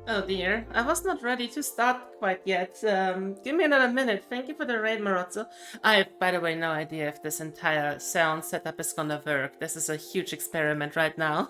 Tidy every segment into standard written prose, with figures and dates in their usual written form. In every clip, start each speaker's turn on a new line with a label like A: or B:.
A: Oh dear, I was not ready to start quite yet. Give me another minute. Thank you for the raid, Marozzo. I have, by the way, no idea if this entire sound setup is gonna work. This is a huge experiment right now.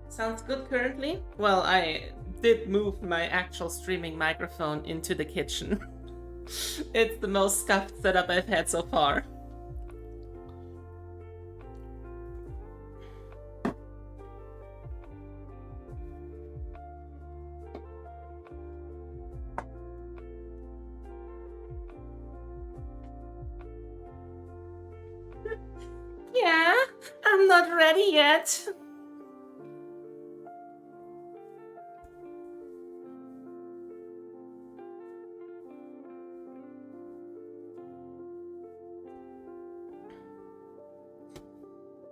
A: Sounds good currently? Well, I did move my actual streaming microphone into the kitchen. It's the most scuffed setup I've had so far. Yeah, I'm not ready yet.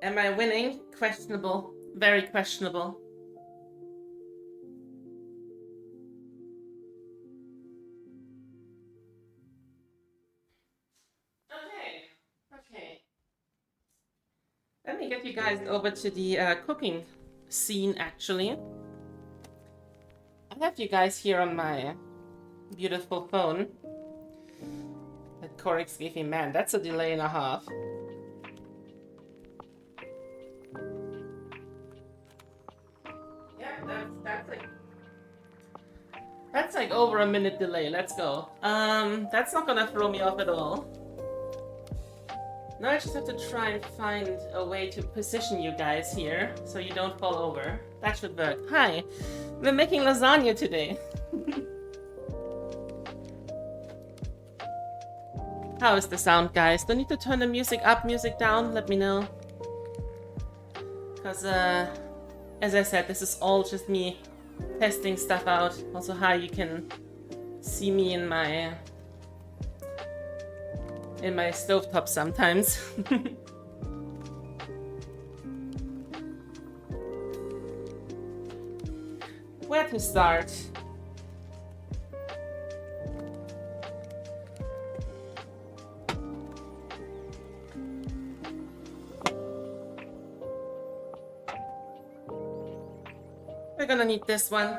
A: Am I winning? Questionable. Very questionable. get you guys over to the cooking scene, actually. I have you guys here on my beautiful phone that Corix gave me. Man, that's a delay and a half. Yeah, that's like over a minute delay. Let's go. That's not gonna throw me off at all. Now I just have to try and find a way to position you guys here so you don't fall over. That should work. Hi, we're making lasagna today. How is the sound, guys? Do I need to turn the music up, music down? Let me know. Because, as I said, this is all just me testing stuff out. Also, how you can see me in my stovetop sometimes. Where to start? We're gonna need this one.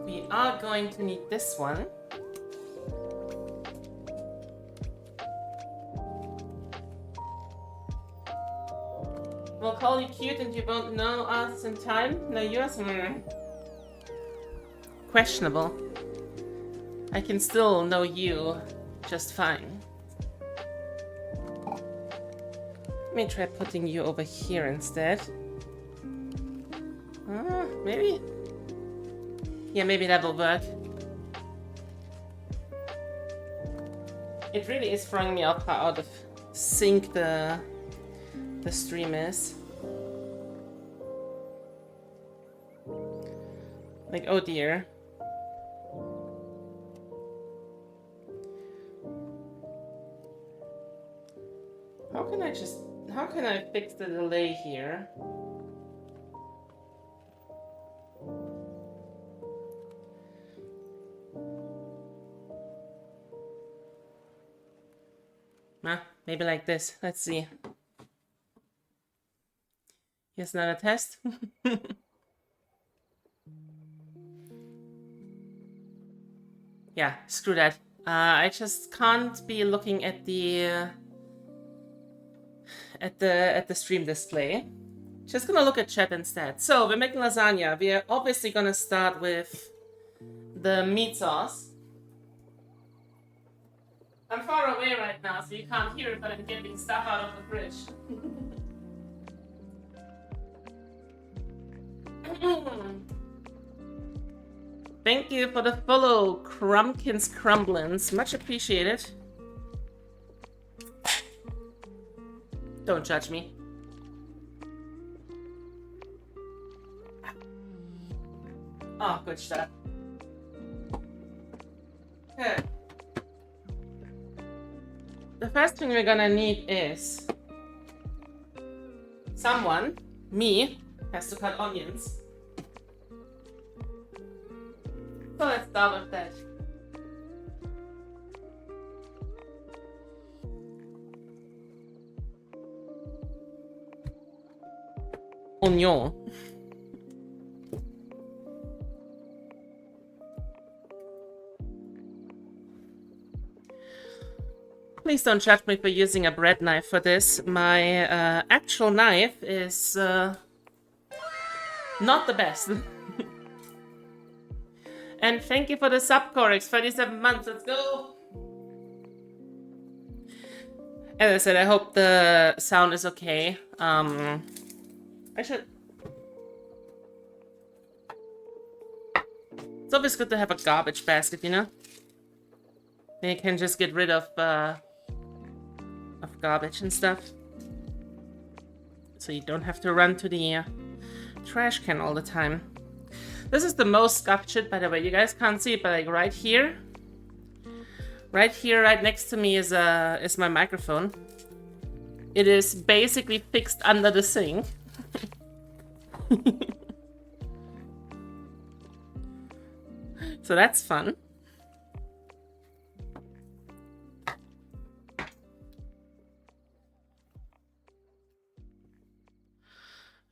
A: We are going to need this one. We'll call you cute and you won't know us in time? No, yours? Questionable. I can still know you just fine. Let me try putting you over here instead. Maybe? Yeah, maybe that will work. It really is throwing me off how out of sync the stream is. Like, oh dear. How can I fix the delay here? Maybe like this. Let's see. Here's another test. Yeah, screw that. I just can't be looking at the stream display. Just gonna look at chat instead. So we're making lasagna. We're obviously gonna start with the meat sauce. I'm far away right now, so you can't hear it, but I'm getting stuff out of the fridge. Thank you for the follow, Crumpkins Crumblins. Much appreciated. Don't judge me. Oh, good stuff. Okay. The first thing we're gonna need is someone, me, has to cut onions. So let's start with that. Onion. Please don't judge me for using a bread knife for this. My actual knife is not the best. And thank you for the sub, Corix, 37 months, let's go! As I said, I hope the sound is okay. I should... It's always good to have a garbage basket, you know? Then you can just get rid of garbage and stuff. So you don't have to run to the trash can all the time. This is the most scuffed shit, by the way. You guys can't see it, but like right here, right next to me is my microphone. It is basically fixed under the sink. So that's fun.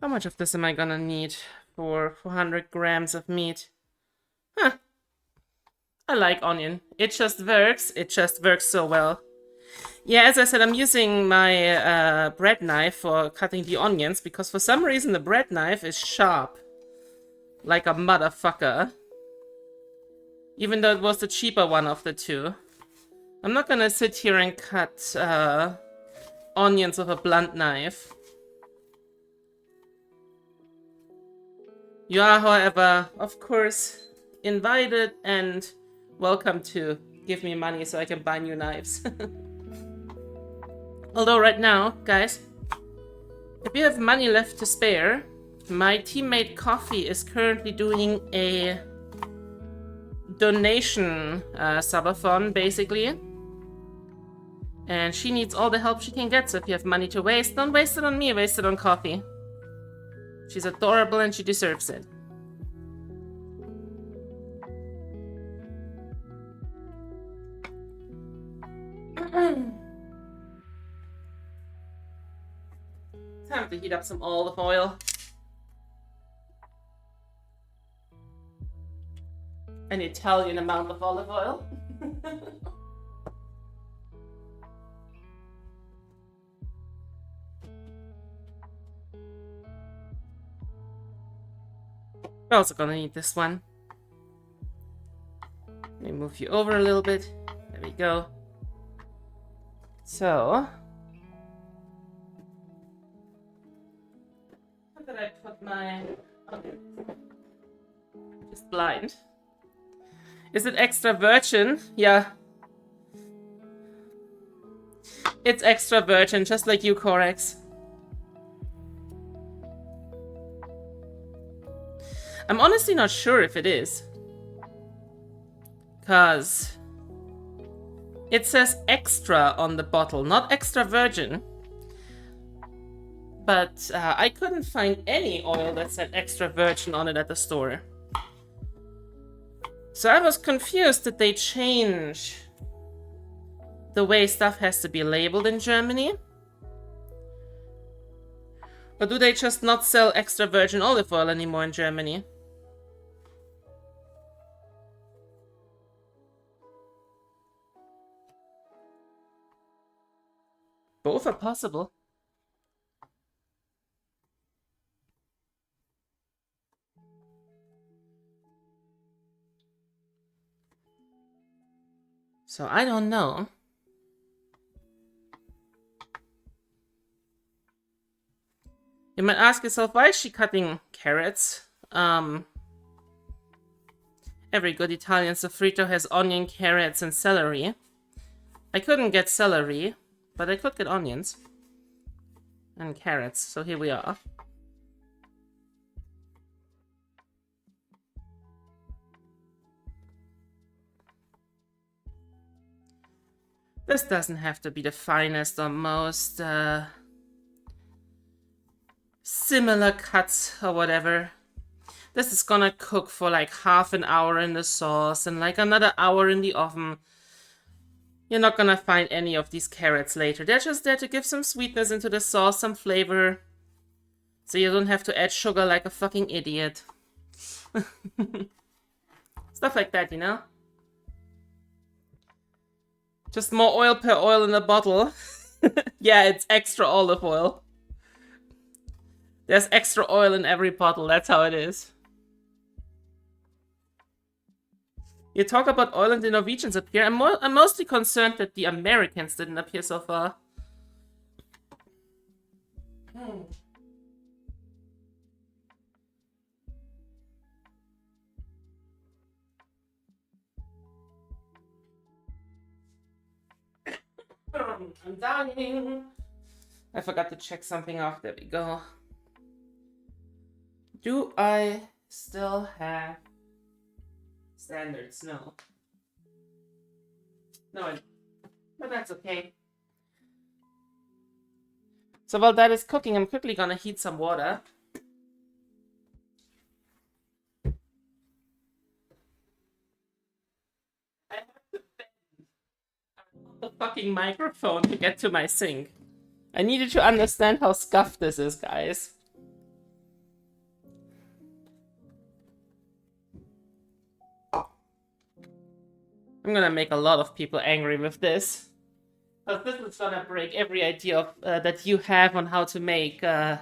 A: How much of this am I gonna need for 400 grams of meat? Huh. I like onion. It just works. It just works so well. Yeah, as I said, I'm using my bread knife for cutting the onions because for some reason the bread knife is sharp. Like a motherfucker. Even though it was the cheaper one of the two. I'm not gonna sit here and cut onions with a blunt knife. You are, however, of course, invited and welcome to give me money so I can buy new knives. Although right now, guys, if you have money left to spare, my teammate Coffee is currently doing a donation subathon, basically. And she needs all the help she can get, so if you have money to waste, don't waste it on me, waste it on Coffee. She's adorable and she deserves it. Time to heat up some olive oil. An Italian amount of olive oil. We're also gonna need this one. Let me move you over a little bit. There we go. So, how did I put my... Okay. Just blind. Is it extra virgin? Yeah. It's extra virgin, just like you, Corex. I'm honestly not sure if it is. Because it says extra on the bottle, not extra virgin. But I couldn't find any oil that said extra virgin on it at the store. So I was confused. Did they change the way stuff has to be labeled in Germany? Or do they just not sell extra virgin olive oil anymore in Germany? Both are possible. So I don't know. You might ask yourself, why is she cutting carrots? Every good Italian sofrito has onion, carrots, and celery. I couldn't get celery, but I could get onions. And carrots, so here we are. This doesn't have to be the finest or most similar cuts or whatever. This is gonna cook for like half an hour in the sauce and like another hour in the oven. You're not gonna find any of these carrots later. They're just there to give some sweetness into the sauce, some flavor. So you don't have to add sugar like a fucking idiot. Stuff like that, you know? Just more oil per oil in the bottle. Yeah, it's extra olive oil. There's extra oil in every bottle, that's how it is. You talk about oil and the Norwegians appear. I'm mostly concerned that the Americans didn't appear so far. I'm dying. I forgot to check something off. There we go. Do I still have standards? No. No, but that's okay. So while that is cooking, I'm quickly gonna heat some water. I have to bend the fucking microphone to get to my sink. I needed to understand how scuffed this is, guys. I'm gonna make a lot of people angry with this. Because this is gonna break every idea of, that you have on how to make a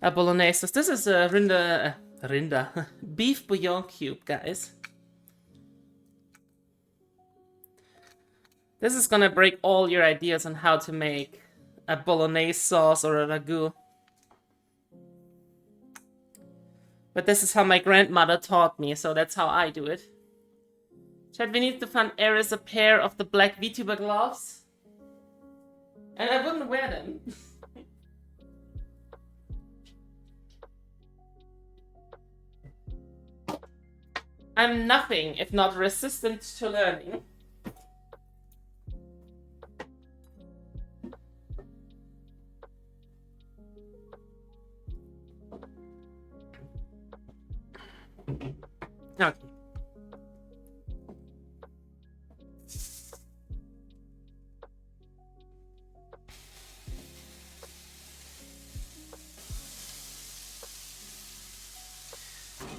A: bolognese. This is a beef bouillon cube, guys. This is gonna break all your ideas on how to make a bolognese sauce or a ragu. But this is how my grandmother taught me, so that's how I do it. Chat, we need to find Eris a pair of the black VTuber gloves. And I wouldn't wear them. I'm nothing if not resistant to learning. Okay.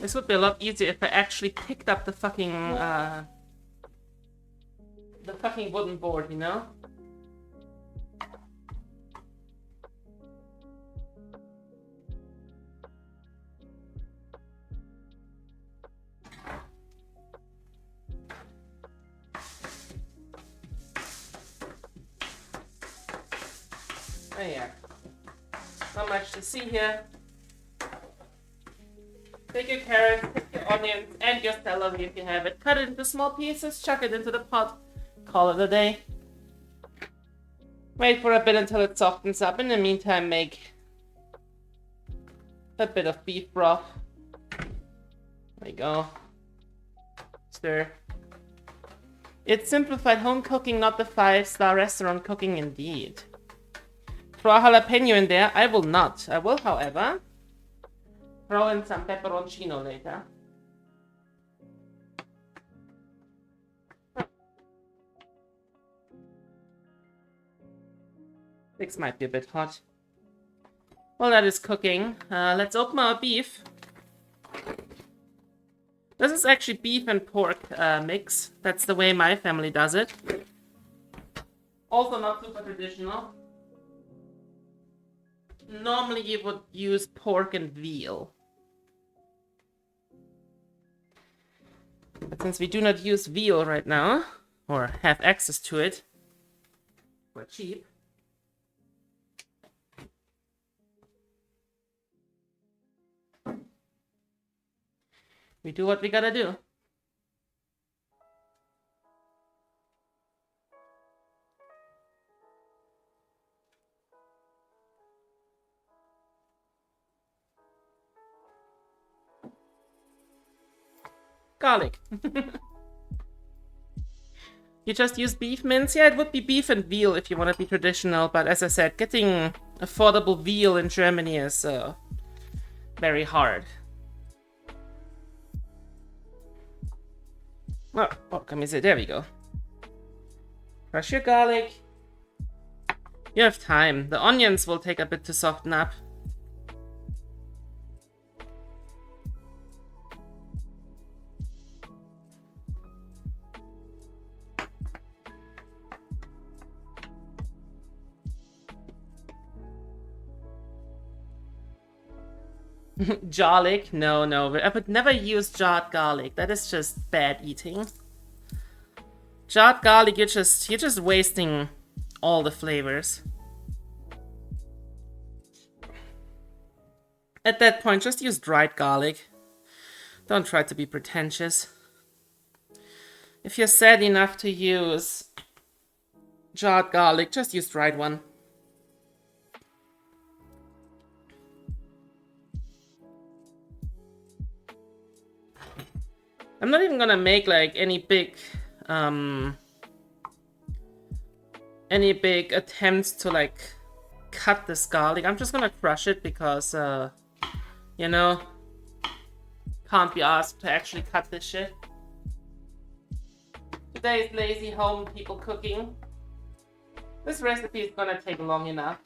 A: This would be a lot easier if I actually picked up the fucking wooden board, you know? Oh yeah. Not much to see here. Take your carrots, take your onions, and your celery if you have it. Cut it into small pieces, chuck it into the pot, call it a day. Wait for a bit until it softens up. In the meantime, make a bit of beef broth. There you go. Stir. It's simplified home cooking, not the 5-star restaurant cooking indeed. Throw a jalapeno in there. I will not. I will, however, throw in some pepperoncino later. This might be a bit hot. While that is cooking, let's open our beef. This is actually beef and pork mix. That's the way my family does it. Also not super traditional. Normally you would use pork and veal. But since we do not use veal right now, or have access to it, we're cheap. We do what we gotta do. Garlic. You just use beef mince? Yeah, it would be beef and veal if you want to be traditional, but as I said, getting affordable veal in Germany is very hard. Oh, what can we say? There we go. Crush your garlic. You have time. The onions will take a bit to soften up. Garlic? No, no. I would never use jarred garlic. That is just bad eating. Jarred garlic, you're just wasting all the flavors. At that point, just use dried garlic. Don't try to be pretentious. If you're sad enough to use jarred garlic, just use dried one. I'm not even gonna make like any big attempts to like cut this garlic. I'm just gonna crush it because you know, can't be asked to actually cut this shit. Today's lazy home people cooking. This recipe is gonna take long enough.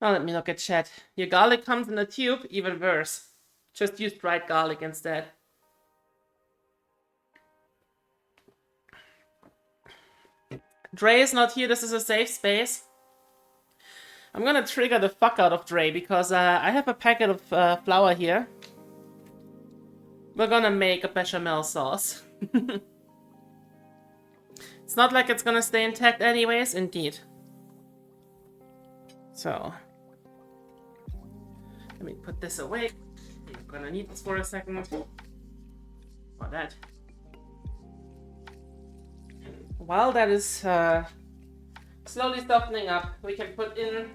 A: Now let me look at chat. Your garlic comes in a tube, even worse. Just use dried garlic instead. Dre is not here, this is a safe space. I'm gonna trigger the fuck out of Dre because I have a packet of flour here. We're gonna make a bechamel sauce. It's not like it's gonna stay intact anyways, indeed. So, let me put this away. I'm gonna need this for a second. For that. While that is slowly softening up, we can put in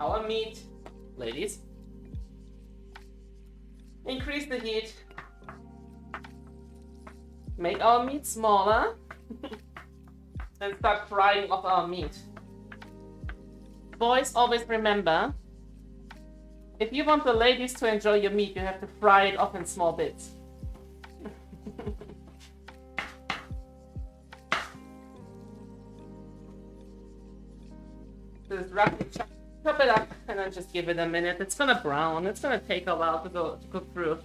A: our meat, ladies. Increase the heat. Make our meat smaller. And start frying off our meat. Boys, always remember, if you want the ladies to enjoy your meat, you have to fry it off in small bits. Just roughly chop it up and then just give it a minute. It's gonna brown. It's gonna take a while to cook through.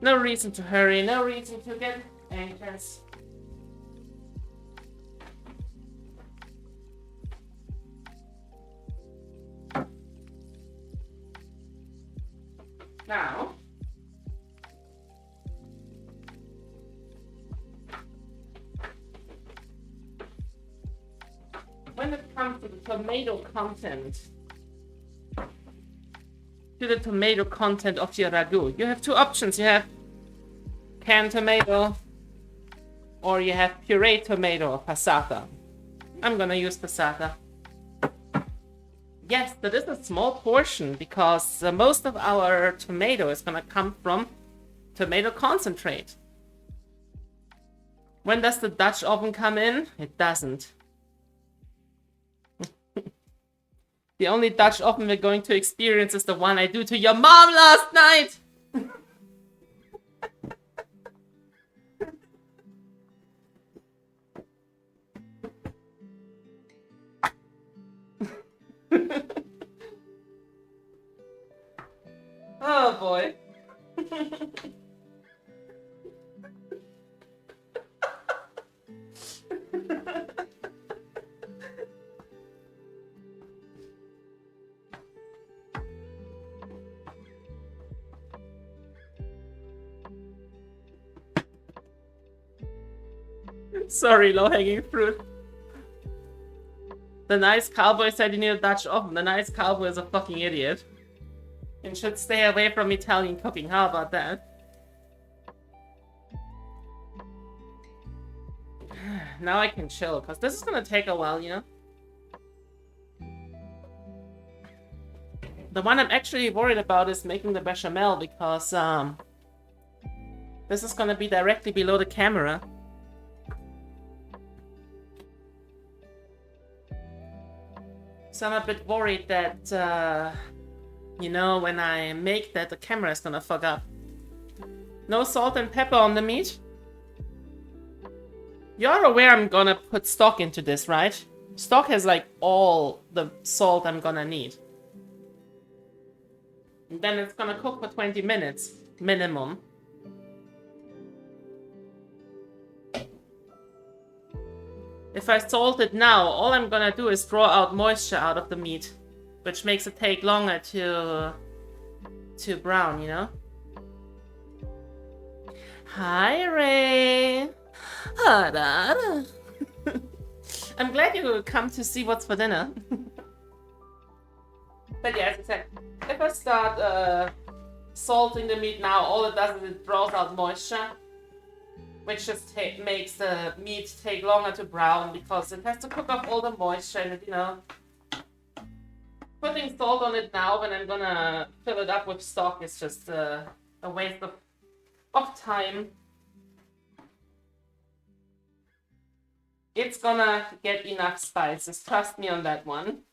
A: No reason to hurry. No reason to get anxious. Now, when it comes to the tomato content, of your ragu, you have two options. You have canned tomato, or you have pureed tomato, passata. I'm gonna use passata. Yes, that is a small portion because most of our tomato is gonna come from tomato concentrate. When does the Dutch oven come in? It doesn't. The only Dutch oven we're going to experience is the one I do to your mom last night! Oh boy. Sorry, low-hanging fruit. The nice cowboy said you need a Dutch oven. The nice cowboy is a fucking idiot. And should stay away from Italian cooking. How about that? Now I can chill, because this is gonna take a while, you know? The one I'm actually worried about is making the bechamel, because this is gonna be directly below the camera. So I'm a bit worried that, you know, when I make that, the camera is gonna fuck up. No salt and pepper on the meat? You're aware I'm gonna put stock into this, right? Stock has like all the salt I'm gonna need. And then it's gonna cook for 20 minutes, minimum. If I salt it now, all I'm gonna do is draw out moisture out of the meat, which makes it take longer to brown, you know? Hi, Ray! I'm glad you come to see what's for dinner. But yeah, as I said, if I start salting the meat now, all it does is it draws out moisture, which just makes the meat take longer to brown because it has to cook off all the moisture in it, you know. Putting salt on it now when I'm gonna fill it up with stock is just a waste of time. It's gonna get enough spices, trust me on that one.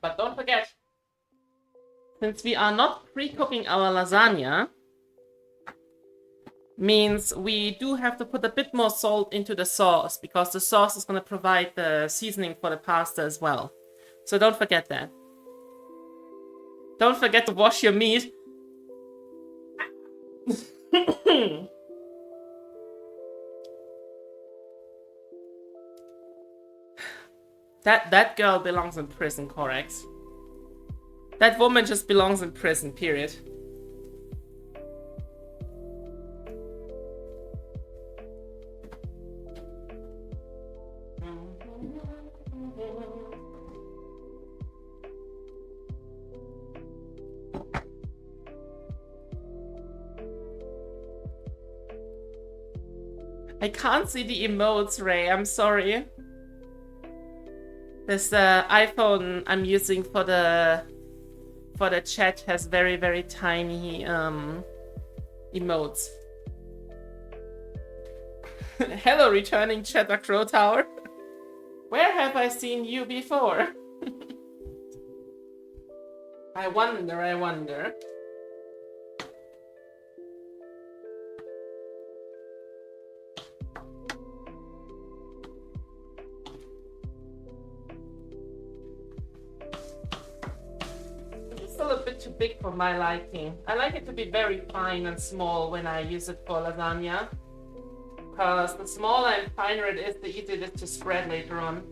A: But don't forget, since we are not pre-cooking our lasagna, means we do have to put a bit more salt into the sauce because the sauce is going to provide the seasoning for the pasta as well. So don't forget that. Don't forget to wash your meat. That girl belongs in prison, correct? That woman just belongs in prison, period. I can't see the emotes, Ray. I'm sorry. This iPhone I'm using for the chat has very, very tiny emotes. Hello, returning Cheddar Crow Tower. Where have I seen you before? I wonder. It's still a bit too big for my liking. I like it to be very fine and small when I use it for lasagna. Because the smaller and finer it is, the easier it is to spread later on.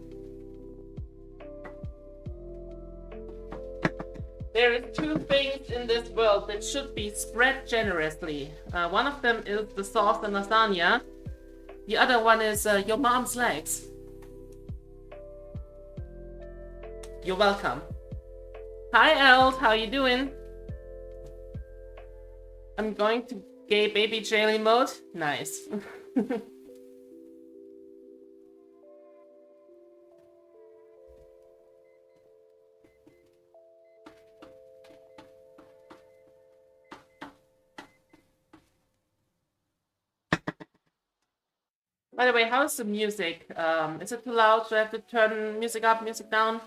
A: There is two things in this world that should be spread generously. One of them is the sauce and lasagna. The other one is your mom's legs. You're welcome. Hi, Eld. How you doing? I'm going to gay baby Jaylee mode. Nice. By the way, how's the music? Is it too loud? Do I have to turn music up, music down?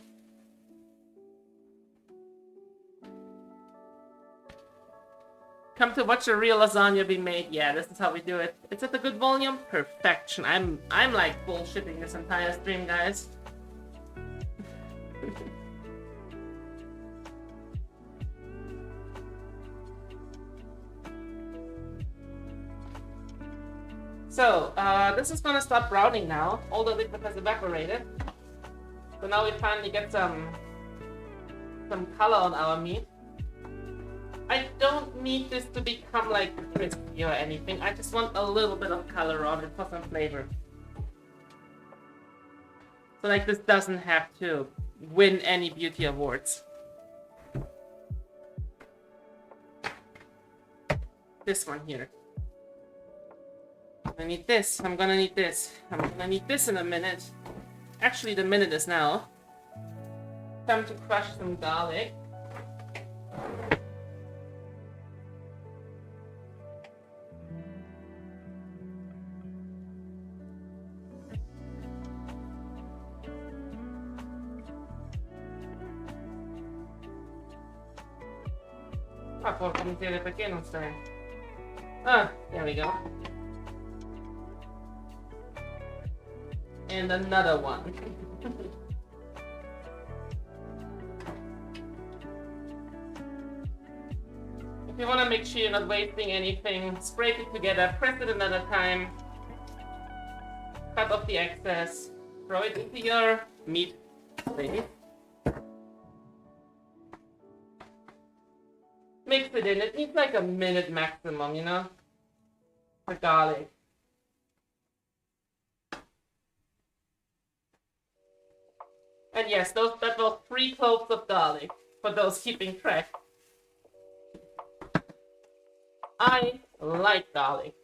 A: Come to watch a real lasagna be made. Yeah, this is how we do it. It's at a good volume. Perfection. I'm like bullshitting this entire stream, guys. So, this is gonna start browning now. All the liquid has evaporated. So now we finally get some color on our meat. I don't need this to become like crispy or anything. I just want a little bit of color on it for some flavor. So like this doesn't have to win any beauty awards. This one here. I need this. I'm gonna need this. I'm gonna need this in a minute. Actually, the minute is now. Time to crush some garlic. Ah, porca miseria, perché non stai? Ah, there we go. And another one. If you want to make sure you're not wasting anything, scrape it together, press it another time, cut off the excess, throw it into your meat plate. Mix it in. It needs like a minute maximum, you know? The garlic. And yes, that was 3 cloves of garlic, for those keeping track. I like garlic.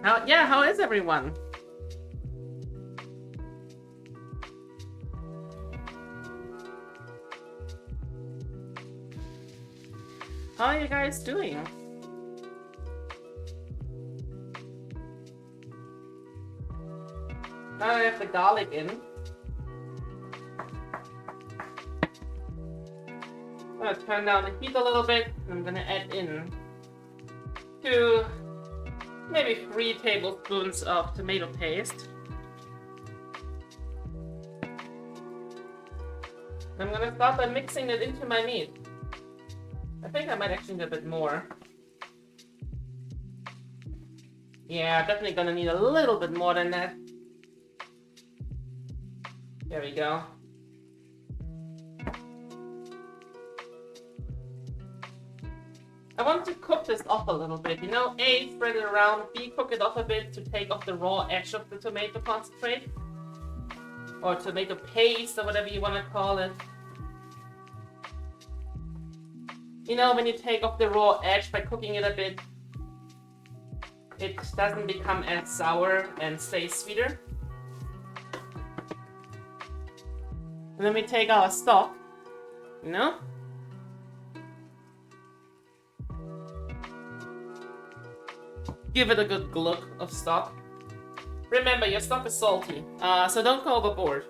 A: How is everyone? How are you guys doing? Now I have the garlic in. gonna turn down the heat a little bit. I'm gonna add in 2, maybe 3 tablespoons of tomato paste. I'm gonna start by mixing it into my meat. I think I might actually need a bit more. Yeah, definitely gonna need a little bit more than that. There we go. I want to cook this off a little bit, you know, A, spread it around, B, cook it off a bit to take off the raw edge of the tomato concentrate. Or tomato paste, or whatever you want to call it. You know, when you take off the raw edge by cooking it a bit, it doesn't become as sour and stays sweeter. And then we take our stock, you know? Give it a good glug of stock. Remember, your stock is salty, so don't go overboard.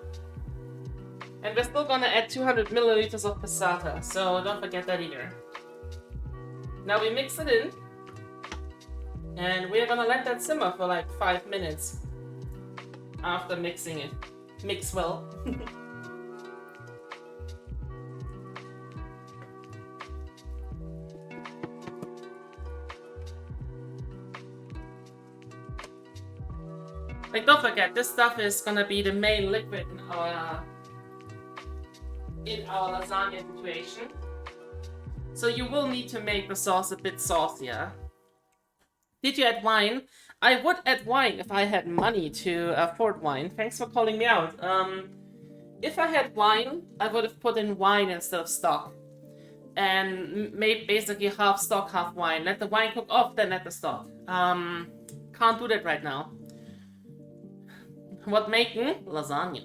A: And we're still gonna add 200 milliliters of passata, so don't forget that either. Now we mix it in, and we're gonna let that simmer for like 5 minutes after mixing it. Mix well. Like, don't forget, this stuff is gonna be the main liquid in our lasagna situation. So you will need to make the sauce a bit saucier. Did you add wine? I would add wine if I had money to afford wine. Thanks for calling me out. If I had wine, I would have put in wine instead of stock. And made basically half stock, half wine. Let the wine cook off, then add the stock. Can't do that right now. What making? Lasagna.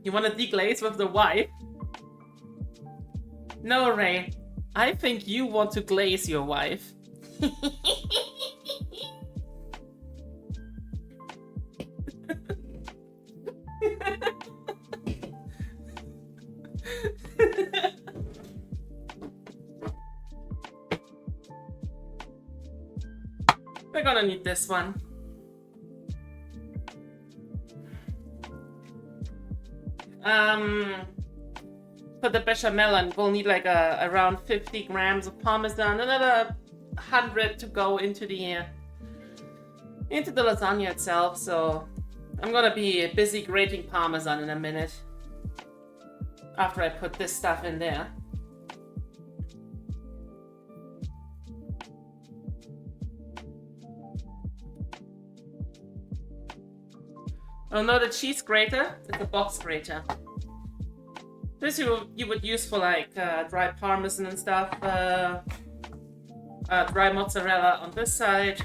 A: You want to deglaze with the wife? No, Ray. I think you want to glaze your wife. We're gonna need this one. For the bechamel, and we'll need like around 50 grams of parmesan, another 100 to go into the lasagna itself. So I'm gonna be busy grating parmesan in a minute after I put this stuff in there. Oh no, the cheese grater, it's a box grater. This you would use for like dry parmesan and stuff, dry mozzarella on this side,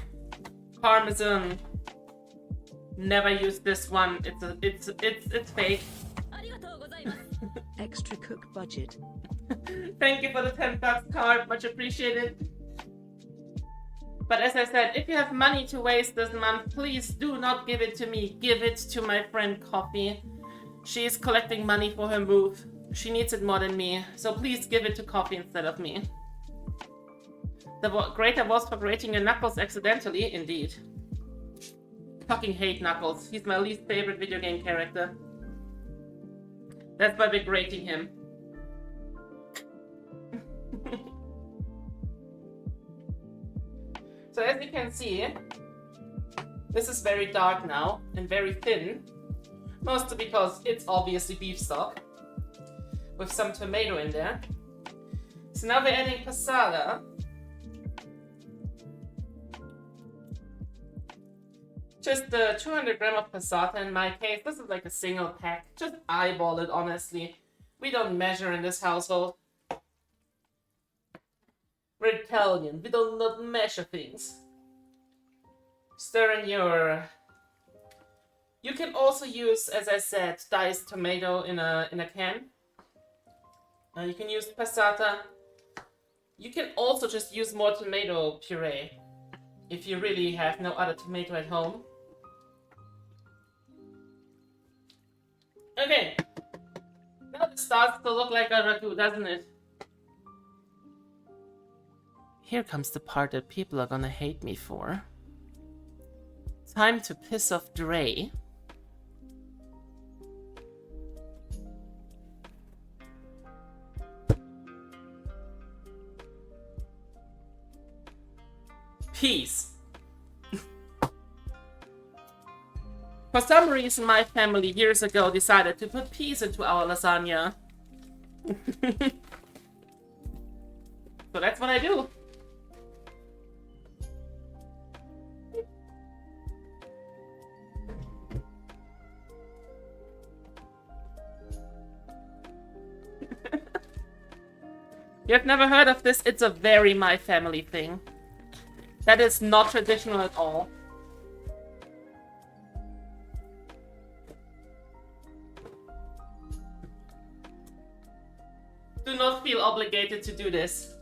A: parmesan. Never use this one. It's fake.
B: Extra cook budget.
A: Thank you for the $10 card, much appreciated. But as I said, if you have money to waste this month, please do not give it to me. Give it to my friend Coffee. She is collecting money for her move. She needs it more than me, so please give it to Coffee instead of me. The grater was for grating your knuckles accidentally, indeed. Fucking hate Knuckles. He's my least favorite video game character. That's why we're grating him. So as you can see, this is very dark now and very thin. Mostly because it's obviously beef stock with some tomato in there. So now we're adding passata. Just 200 grams of passata in my case. This is like a single pack. Just eyeball it, honestly. We don't measure in this household. We're Italian. We do not measure things. Stir in your... You can also use, as I said, diced tomato in a can. You can use passata. You can also just use more tomato puree if you really have no other tomato at home. Okay. Now it starts to look like a ragu, doesn't it? Here comes the part that people are gonna hate me for. Time to piss off Dre. Peas. For some reason, my family years ago decided to put peas into our lasagna. So that's what I do. You've never heard of this? It's a very my family thing. That is not traditional at all. Do not feel obligated to do this.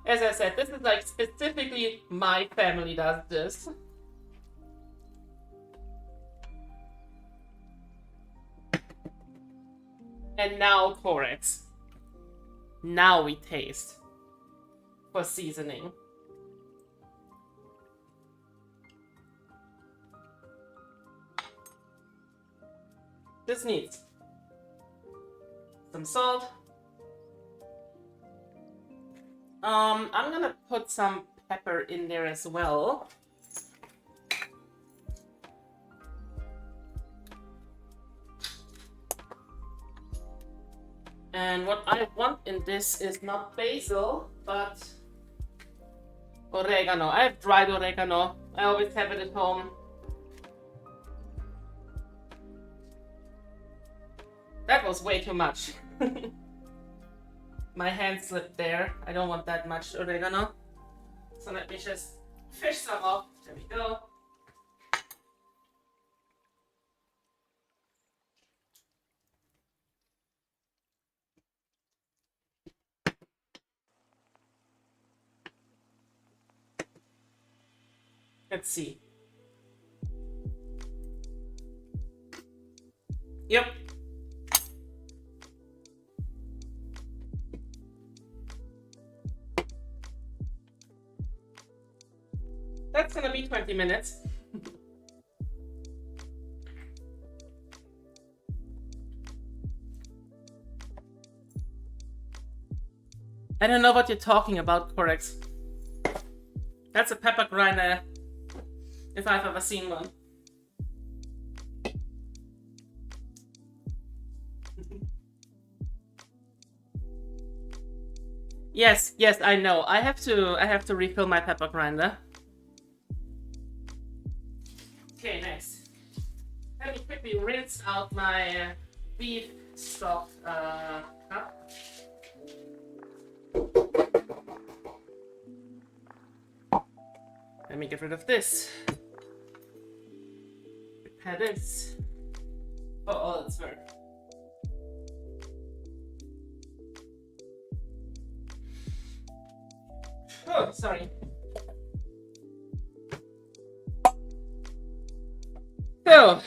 A: As I said, this is like specifically my family does this. And now Corex. Now we taste for seasoning. This needs some salt. I'm gonna put some pepper in there as well. And what I want in this is not basil, but oregano. I have dried oregano. I always have it at home. That was way too much. My hand slipped there. I don't want that much oregano. So let me just fish some off. There we go. Let's see. Yep. That's gonna be 20 minutes. I don't know what you're talking about, Corex. That's a pepper grinder, if I've ever seen one. Yes, I know. I have to refill my pepper grinder. Okay, nice. Let me quickly rinse out my beef stock cup. Let me get rid of this. Prepare this for all it's worth. Oh, sorry. So,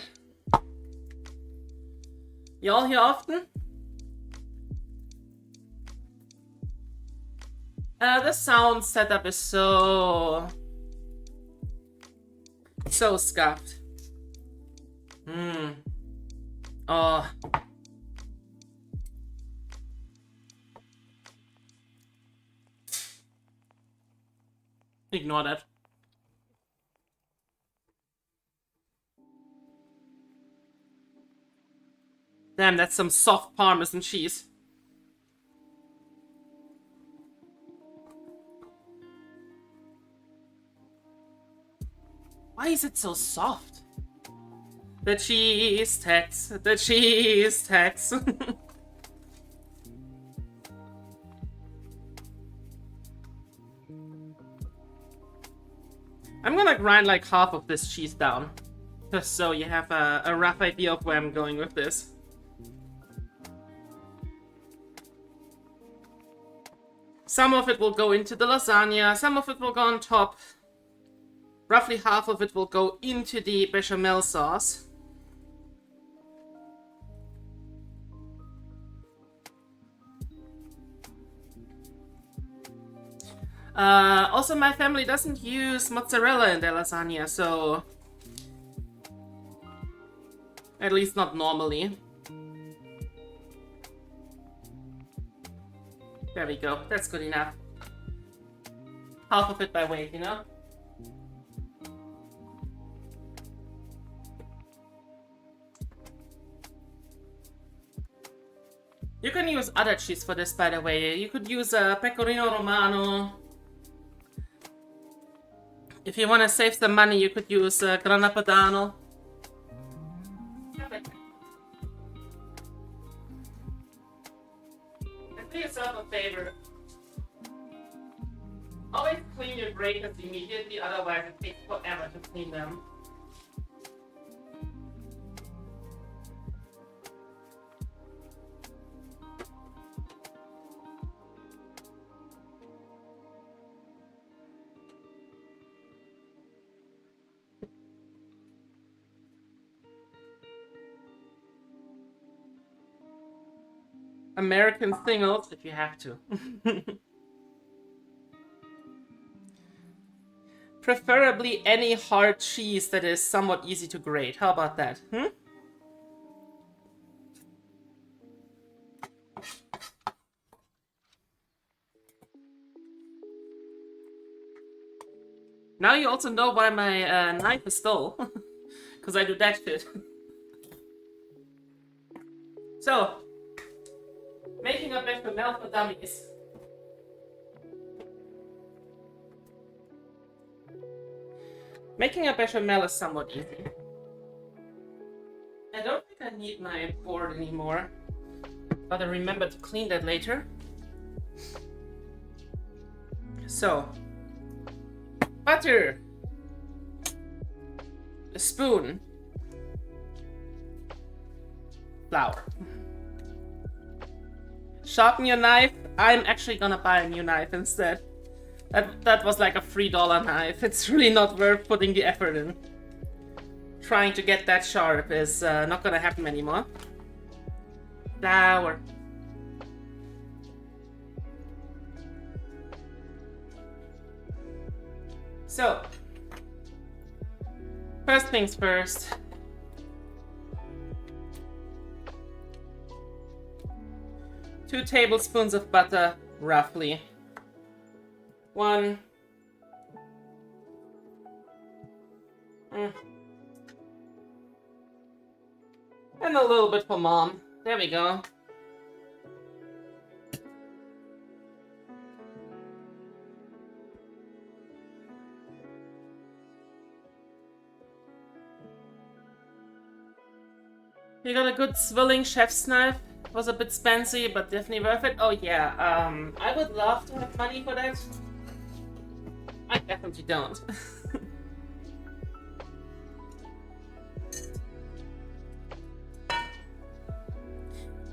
A: y'all here often? The sound setup is so scuffed. Oh. Ignore that. Damn, that's some soft Parmesan cheese. Why is it so soft? The cheese tax. The cheese tax. I'm gonna grind like half of this cheese down. Just so you have a rough idea of where I'm going with this. Some of it will go into the lasagna, some of it will go on top. Roughly half of it will go into the bechamel sauce. Also, my family doesn't use mozzarella in their lasagna, so... At least not normally. There we go, that's good enough. Half of it by weight, you know? You can use other cheese for this, by the way. You could use a pecorino romano. If you want to save some money, you could use grana padano. And do yourself a favor. Always clean your breakers immediately, otherwise it takes forever to clean them. American singles if you have to. Preferably any hard cheese that is somewhat easy to grate. How about that? Now you also know why my knife is dull. Because I do that shit. So, making a bechamel for dummies. Making a bechamel is somewhat easy. I don't think I need my board anymore. But I remember to clean that later. So, butter, a spoon, flour. Sharpen your knife. I'm actually gonna buy a new knife instead. That was like a $3 knife. It's really not worth putting the effort in. Trying to get that sharp is not gonna happen anymore. Flour. So, first things first. Two tablespoons of butter, roughly. One. And a little bit for mom. There we go. You got a good swilling chef's knife. Was a bit spency, but definitely worth it. Oh yeah, I would love to have money for that. I definitely don't.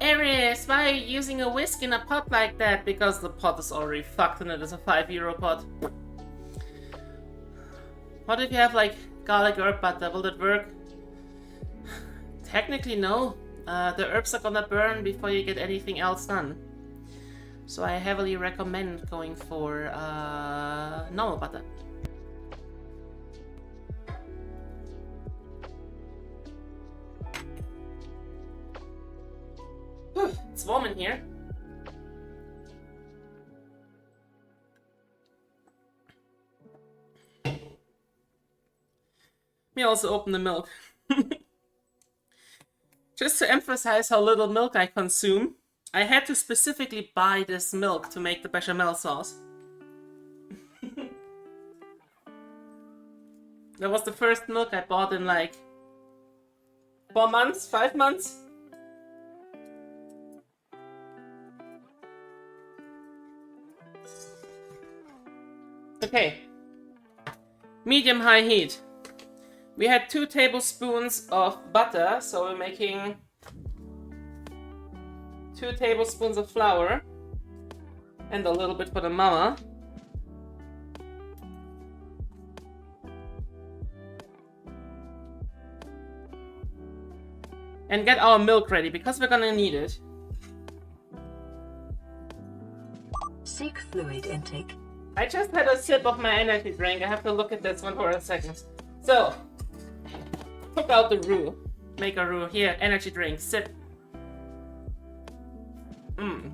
A: Eris, why are you using a whisk in a pot like that? Because the pot is already fucked and it is a €5 pot. What if you have like garlic herb butter? Will that work? Technically no. The herbs are gonna burn before you get anything else done. So I heavily recommend going for normal butter. Whew, it's warm in here. Let me also open the milk. Just to emphasize how little milk I consume, I had to specifically buy this milk to make the bechamel sauce. That was the first milk I bought in like 4 months, 5 months. Okay. Medium-high heat. We had 2 tablespoons of butter, so we're making 2 tablespoons of flour and a little bit for the mama. And get our milk ready, because we're gonna need it.
B: Seek fluid intake.
A: I just had a sip of my energy drink. I have to look at this one for a second. So, cook out the roux. Make a roux. Here, energy drink. Sip. Mmm.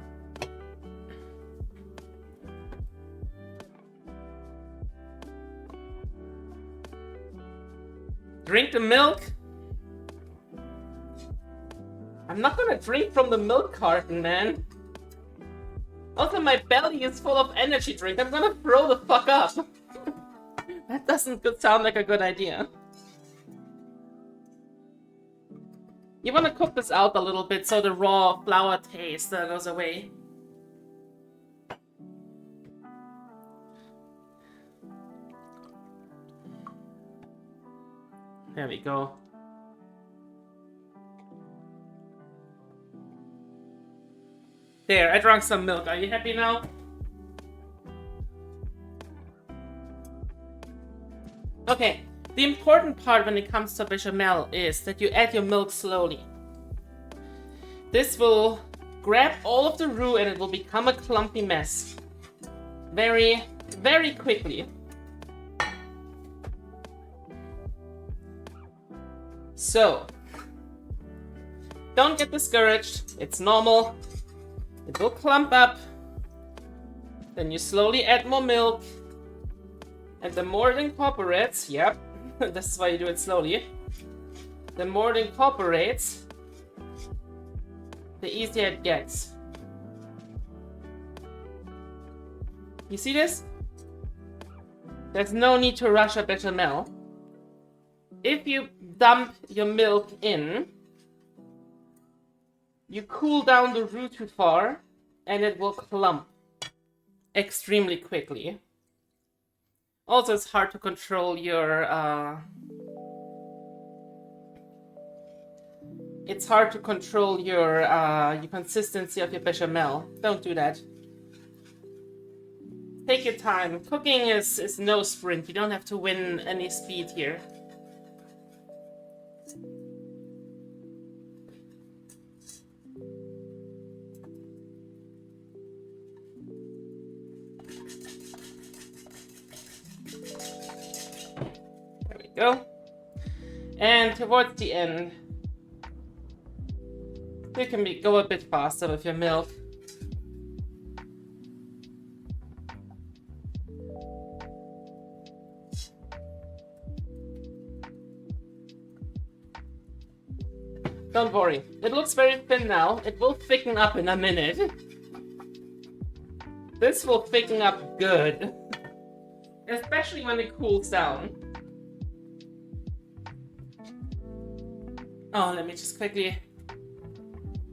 A: Drink the milk. I'm not gonna drink from the milk carton, man. Also, my belly is full of energy drink. I'm gonna throw the fuck up. That doesn't sound like a good idea. You wanna cook this out a little bit so the raw flour taste goes away. There we go. There, I drank some milk. Are you happy now? Okay, the important part when it comes to bechamel is that you add your milk slowly. This will grab all of the roux and it will become a clumpy mess. Very, very quickly. So, don't get discouraged. It's normal. It will clump up, then you slowly add more milk, and the more it incorporates, yep, this is why you do it slowly, the more it incorporates, the easier it gets. You see this? There's no need to rush a bechamel. If you dump your milk in, you cool down the roux too far, and it will clump extremely quickly. Also, it's hard to control your your consistency of your bechamel. Don't do that. Take your time. Cooking is no sprint. You don't have to win any speed here. Go. And towards the end, you can go a bit faster with your milk. Don't worry, it looks very thin now. It will thicken up in a minute. This will thicken up good, especially when it cools down. Oh, let me just quickly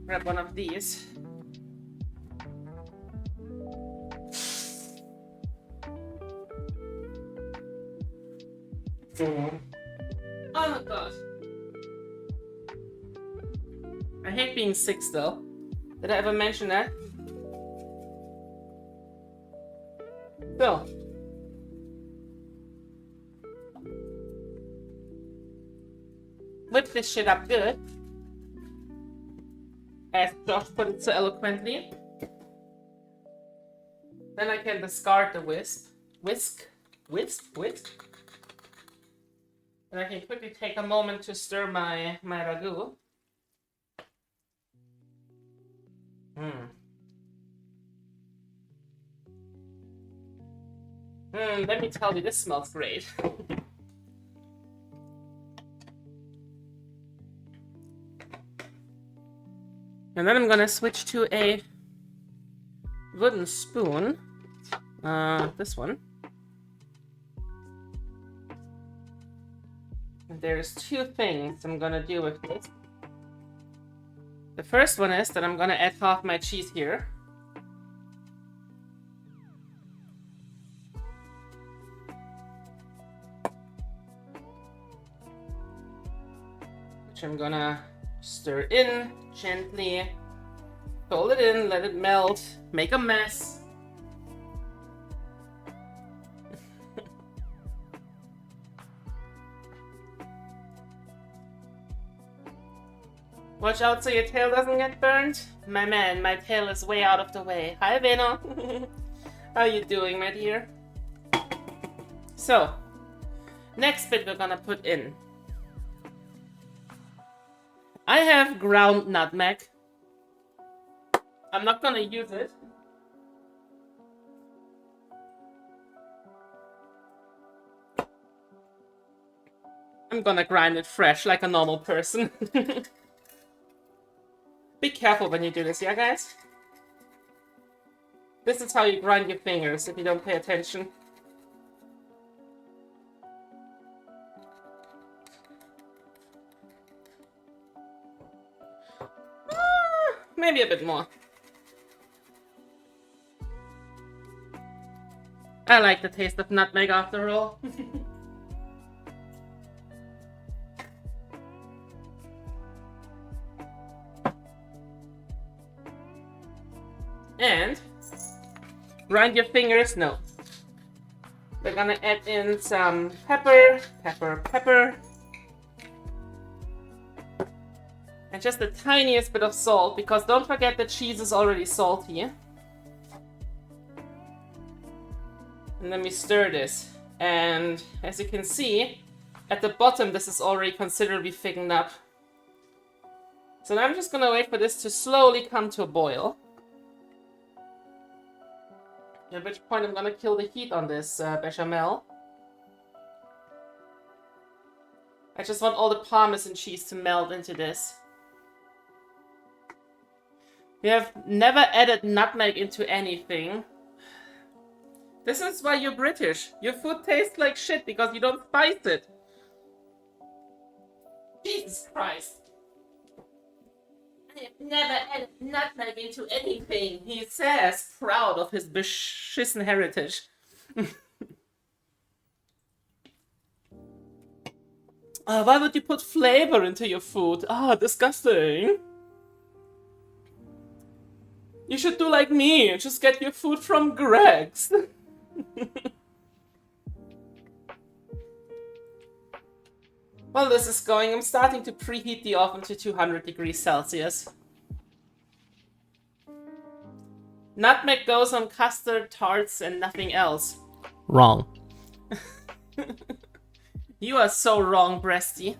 A: grab one of these. Oh god. I hate being sick still. Did I ever mention that? So. Whip this shit up good. As Josh put it so eloquently. Then I can discard the whisk. And I can quickly take a moment to stir my ragu. Let me tell you, this smells great. And then I'm gonna switch to a wooden spoon. This one. And there's two things I'm gonna do with this. The first one is that I'm gonna add half my cheese here. Which I'm gonna stir in gently, fold it in, let it melt, make a mess. Watch out so your tail doesn't get burned. My man, my tail is way out of the way. Hi, Veno. How you doing, my dear? So, next bit we're gonna put in. I have ground nutmeg. I'm not gonna use it. I'm gonna grind it fresh like a normal person. Be careful when you do this, yeah, guys? This is how you grind your fingers if you don't pay attention. Maybe a bit more. I like the taste of nutmeg after all. And grind your fingers, no. We're gonna add in some pepper, and just the tiniest bit of salt, because don't forget the cheese is already salty. And then we stir this. And as you can see, at the bottom this is already considerably thickened up. So now I'm just gonna wait for this to slowly come to a boil. At which point I'm gonna kill the heat on this bechamel. I just want all the Parmesan cheese to melt into this. We have never added nutmeg into anything. This is why you're British. Your food tastes like shit because you don't spice it. Jesus Christ. I have never added nutmeg into anything, he says, proud of his beschissen heritage. Why would you put flavor into your food? Disgusting. You should do like me and just get your food from Greg's. While this is going, I'm starting to preheat the oven to 200 degrees Celsius. Nutmeg goes on custard, tarts, and nothing else. Wrong. You are so wrong, Breasty.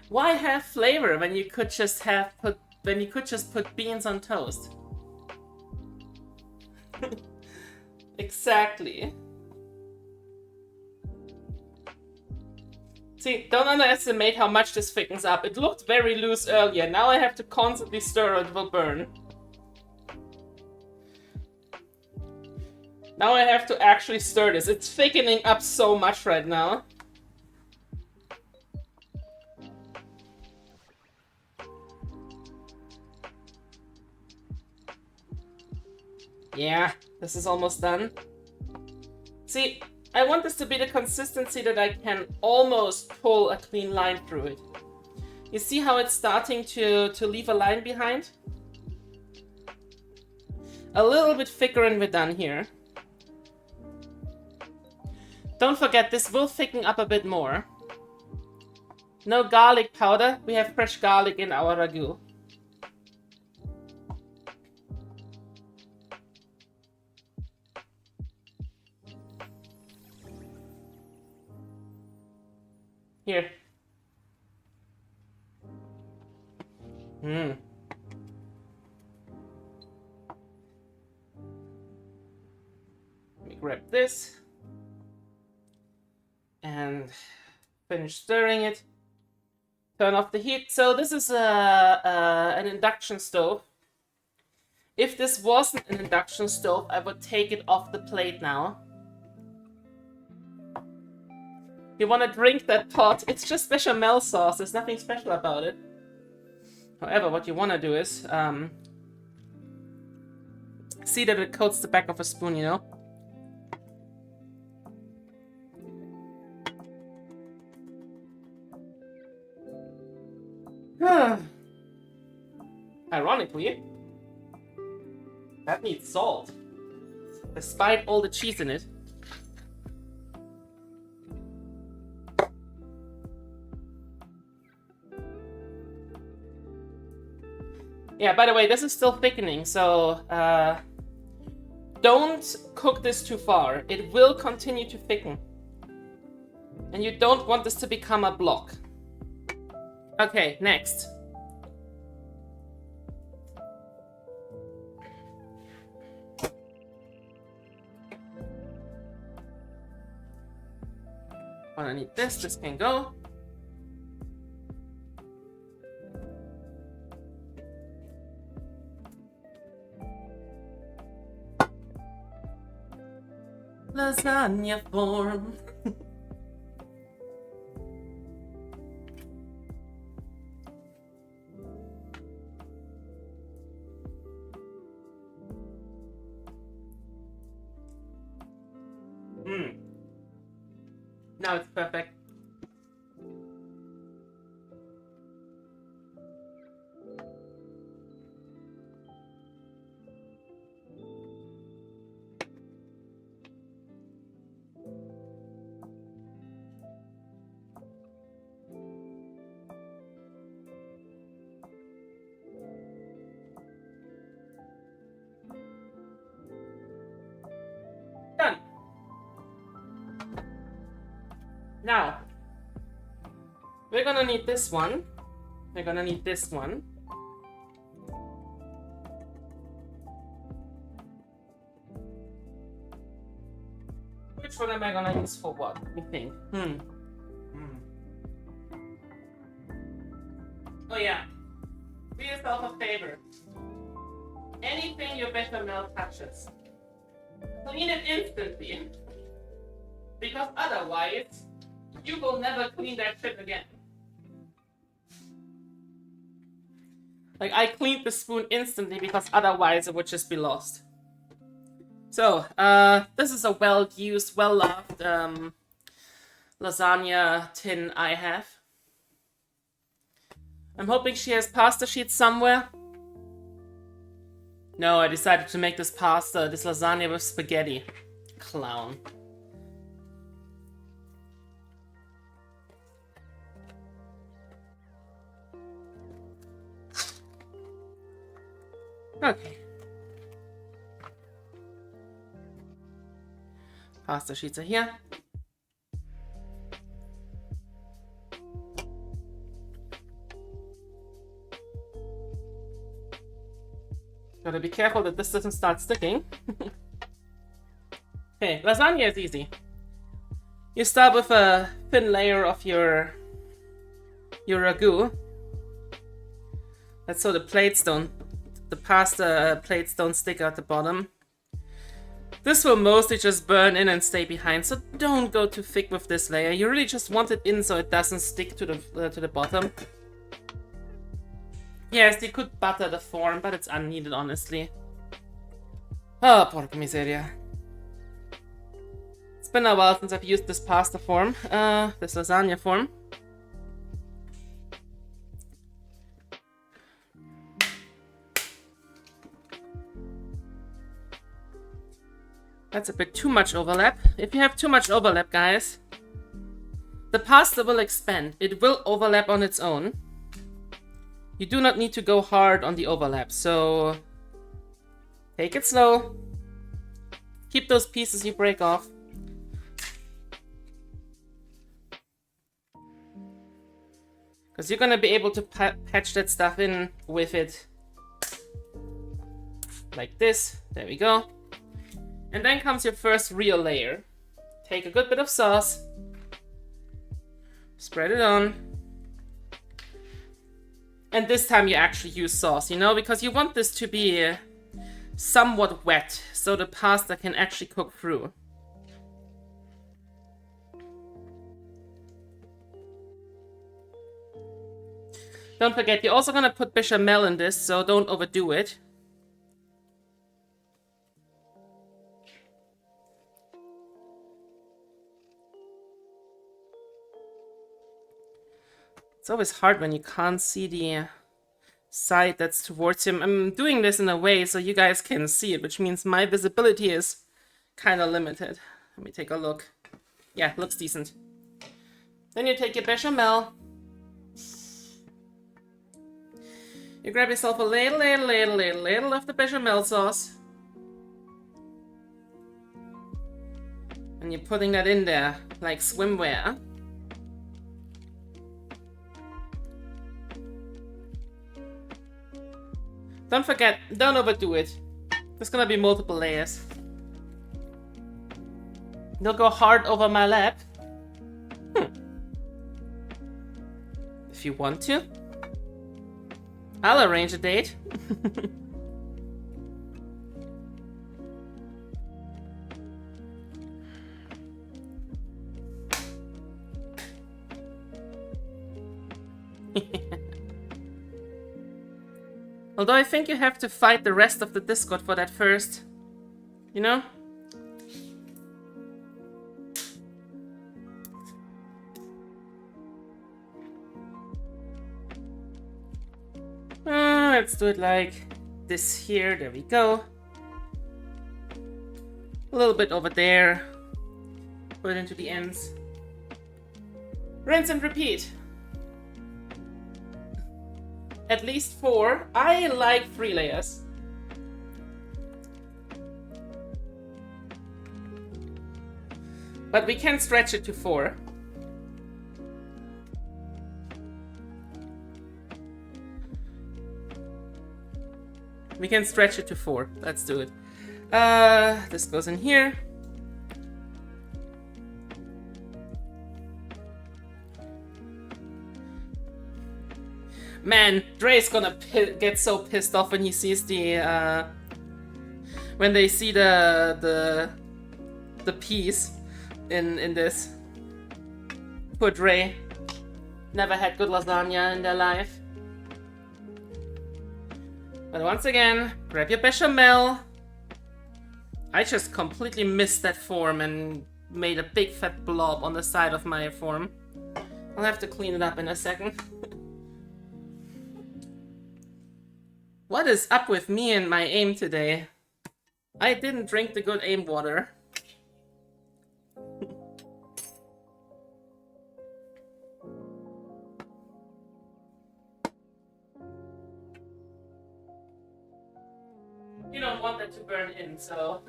A: Why have flavor when you could just put beans on toast? Exactly. See, don't underestimate how much this thickens up. It looked very loose earlier. Now I have to constantly stir or it will burn. Now I have to actually stir this. It's thickening up so much right now. Yeah, this is almost done. See, I want this to be the consistency that I can almost pull a clean line through it. You see how it's starting to leave a line behind? A little bit thicker and we're done here. Don't forget, this will thicken up a bit more. No garlic powder. We have fresh garlic in our ragu. Here. Let me grab this and finish stirring it. Turn off the heat. So this is an induction stove. If this wasn't an induction stove, I would take it off the plate now. You want to drink that pot? It's just bechamel sauce. There's nothing special about it. However, what you want to do is see that it coats the back of a spoon, you know? Ironically, that needs salt. Despite all the cheese in it. Yeah, by the way, this is still thickening, so don't cook this too far. It will continue to thicken. And you don't want this to become a block. Okay, next. I need this. This can go. Lasagna form. Now it's perfect. Done. Now, we're gonna need this one. We're gonna need this one. Which one am I gonna use for what? Let me think. Oh yeah. Do yourself a favor. Anything your bechamel touches, clean it instantly. Because otherwise, you will never clean that shit again. Like, I cleaned the spoon instantly because otherwise it would just be lost. So, this is a well-used, well-loved lasagna tin I have. I'm hoping she has pasta sheets somewhere. No, I decided to make this lasagna with spaghetti. Clown. Okay. Pasta sheets are here. Gotta be careful that this doesn't start sticking. Okay, lasagna is easy. You start with a thin layer of your ragu. That's so the pasta plates don't stick out the bottom. This will mostly just burn in and stay behind, so don't go too thick with this layer. You really just want it in so it doesn't stick to the bottom. Yes, you could butter the form, but it's unneeded, honestly. Oh, porca miseria. It's been a while since I've used this pasta form, this lasagna form. That's a bit too much overlap. If you have too much overlap, guys, the pasta will expand. It will overlap on its own. You do not need to go hard on the overlap, so take it slow. Keep those pieces you break off. Because you're gonna be able to patch that stuff in with it. Like this. There we go. And then comes your first real layer. Take a good bit of sauce. Spread it on. And this time you actually use sauce, you know, because you want this to be somewhat wet, so the pasta can actually cook through. Don't forget, you're also gonna put bechamel in this, so don't overdo it. It's always hard when you can't see the side that's towards him. I'm doing this in a way so you guys can see it, which means my visibility is kind of limited. Let me take a look. Yeah, looks decent. Then you take your bechamel. You grab yourself a little of the bechamel sauce. And you're putting that in there like swimwear. Don't forget, don't overdo it. There's gonna be multiple layers. They'll go hard over my lap. If you want to. I'll arrange a date. Although I think you have to fight the rest of the Discord for that first. You know? Let's do it like this here. There we go. A little bit over there. Put it into the ends. Rinse and repeat. At least 4. I like 3 layers. But we can stretch it to 4. We can stretch it to 4. Let's do it. This goes in here. Man, Dre's gonna get so pissed off when he sees the when they see the piece in this. Poor Dre. Never had good lasagna in their life. But once again, grab your bechamel. I just completely missed that form and made a big fat blob on the side of my form. I'll have to clean it up in a second. What is up with me and my aim today? I didn't drink the good aim water. You don't want that to burn in, so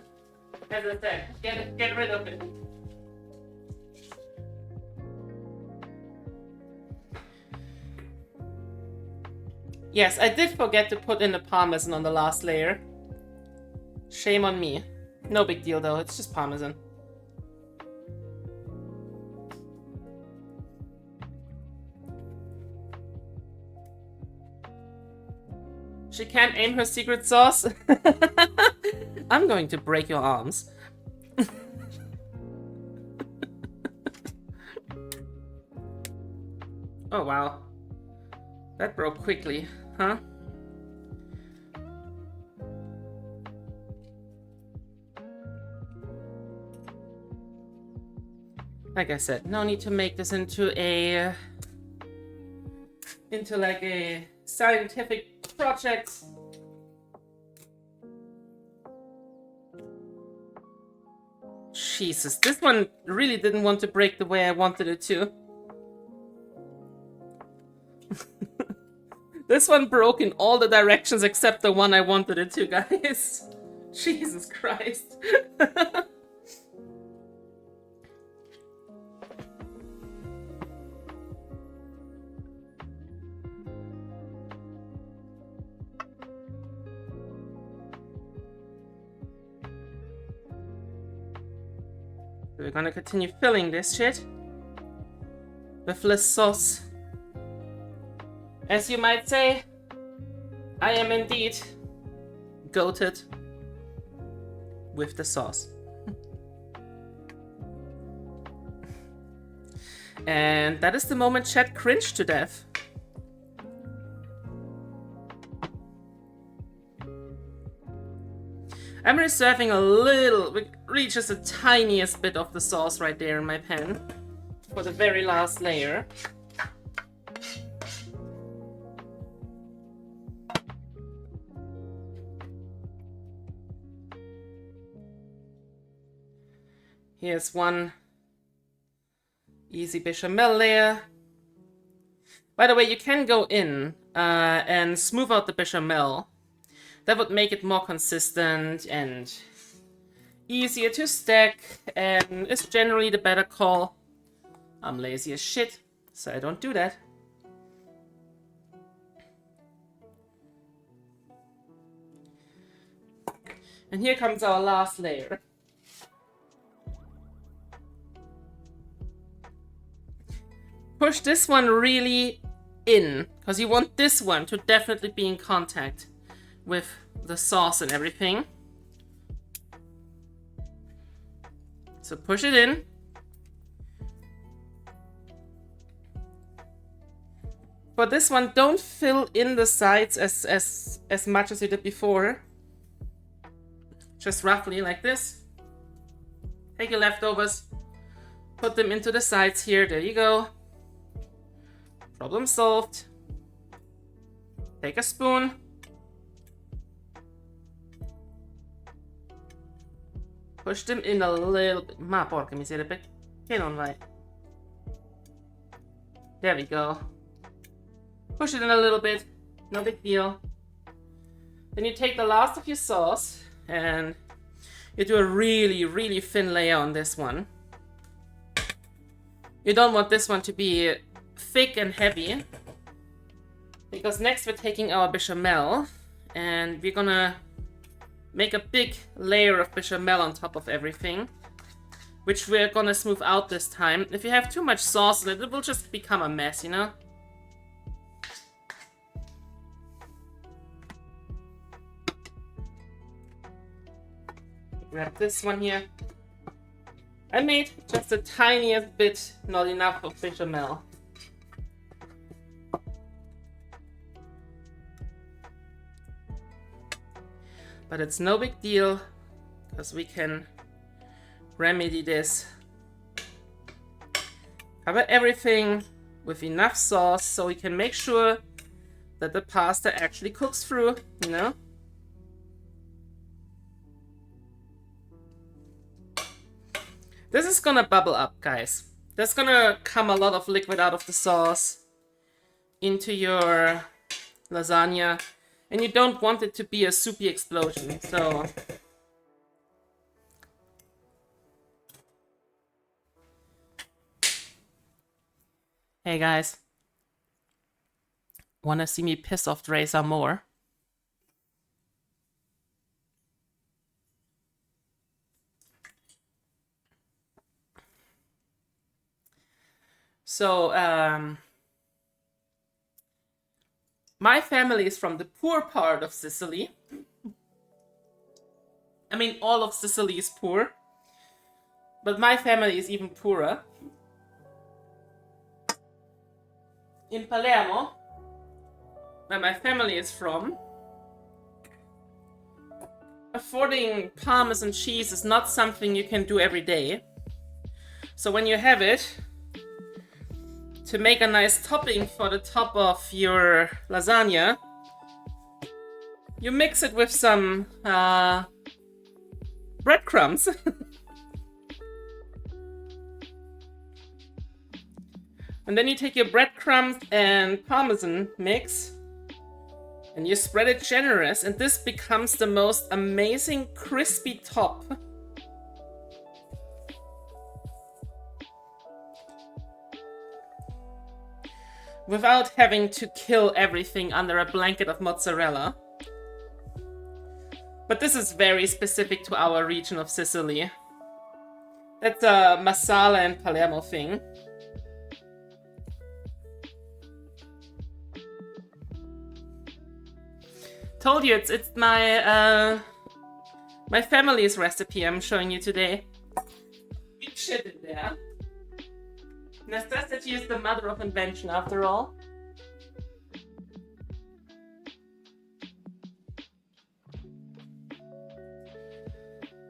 A: as I said, get rid of it. Yes, I did forget to put in the parmesan on the last layer. Shame on me. No big deal though, it's just parmesan. She can't aim her secret sauce? I'm going to break your arms. Oh wow. That broke quickly, huh? Like I said, no need to make this into like a scientific project. Jesus, this one really didn't want to break the way I wanted it to. This one broke in all the directions except the one I wanted it to, guys. Jesus Christ. We're gonna continue filling this shit with less sauce. As you might say, I am indeed goated with the sauce. And that is the moment chat cringed to death. I'm reserving a little, really just the tiniest bit of the sauce right there in my pan for the very last layer. Here's one easy bechamel layer. By the way, you can go in and smooth out the bechamel. That would make it more consistent and easier to stack, and is generally the better call. I'm lazy as shit, so I don't do that. And here comes our last layer. Push this one really in, because you want this one to definitely be in contact with the sauce and everything. So push it in. For this one, don't fill in the sides as much as you did before. Just roughly like this. Take your leftovers, put them into the sides here. There you go. Problem solved. Take a spoon. Push them in a little bit. Ma porca miseria, perché non vai? There we go. Push it in a little bit. No big deal. Then you take the last of your sauce and you do a really, really thin layer on this one. You don't want this one to be thick and heavy, because next we're taking our bechamel and we're gonna make a big layer of bechamel on top of everything, which we're gonna smooth out this time. If you have too much sauce in it, it will just become a mess, you know? Grab this one here. I made just the tiniest bit, not enough of bechamel. But it's no big deal, because we can remedy this. Cover everything with enough sauce so we can make sure that the pasta actually cooks through, you know? This is gonna bubble up, guys. There's gonna come a lot of liquid out of the sauce into your lasagna, and you don't want it to be a soupy explosion, so... Hey guys. Wanna see me piss off Dre some more? So, my family is from the poor part of Sicily. I mean, all of Sicily is poor. But my family is even poorer. In Palermo, where my family is from, affording Parmesan cheese is not something you can do every day. So when you have it, to make a nice topping for the top of your lasagna, you mix it with some breadcrumbs. And then you take your breadcrumbs and Parmesan mix and you spread it generous, and this becomes the most amazing crispy top. Without having to kill everything under a blanket of mozzarella. But this is very specific to our region of Sicily. That's a Marsala and Palermo thing. Told you, it's my my family's recipe I'm showing you today. Keep shit in there. Necessity is the mother of invention, after all.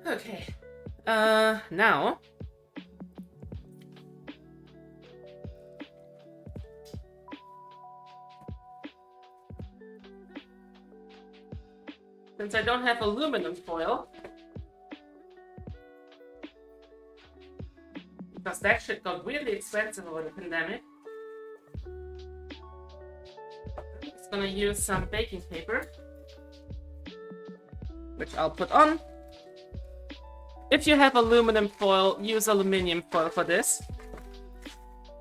A: Okay. Now... since I don't have aluminum foil, because that shit got really expensive over the pandemic, gonna use some baking paper, which I'll put on. If you have aluminum foil, use aluminum foil for this.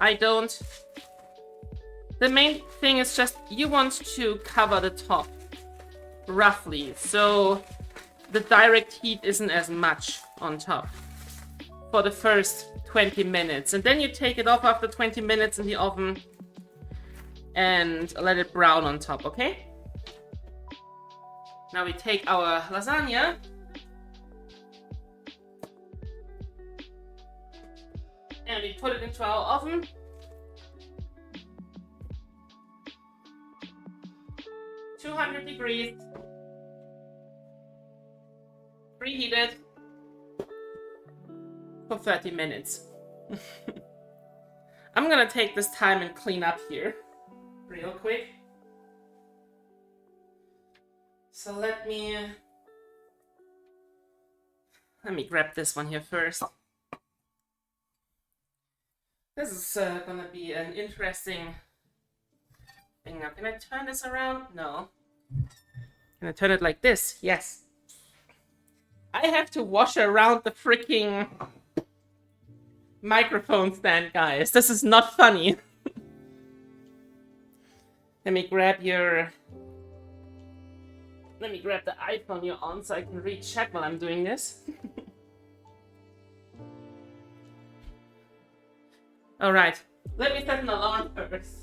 A: I don't. The main thing is just you want to cover the top roughly, so the direct heat isn't as much on top for the first 20 minutes. And then you take it off after 20 minutes in the oven and let it brown on top, okay? Now we take our lasagna and we put it into our oven. (200 degrees). Preheated for 30 minutes. I'm gonna take this time and clean up here real quick. So let me grab this one here first. This is gonna be an interesting thing now. Can I turn this around? No. Can I turn it like this? Yes. I have to wash around the freaking microphone stand, guys. This is not funny. Let me grab the iPhone you're on so I can read chat while I'm doing this. Alright, let me set an alarm first.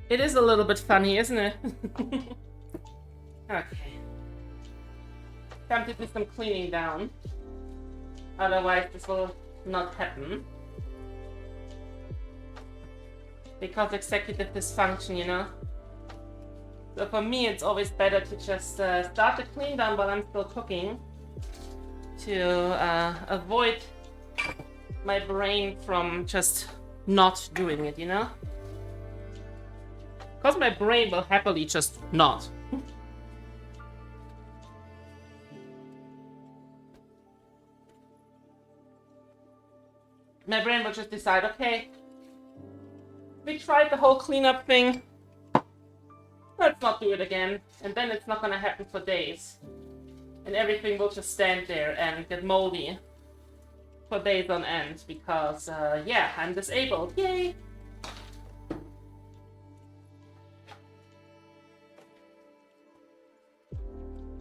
A: It is a little bit funny, isn't it? Okay. Time to do some cleaning down. Otherwise, this will not happen. Because executive dysfunction, you know? So for me, it's always better to just start the clean down while I'm still cooking. To avoid my brain from just not doing it, you know? Because my brain will happily just not. My brain will just decide, okay, we tried the whole cleanup thing, let's not do it again. And then it's not gonna happen for days. And everything will just stand there and get moldy for days on end because, yeah, I'm disabled. Yay!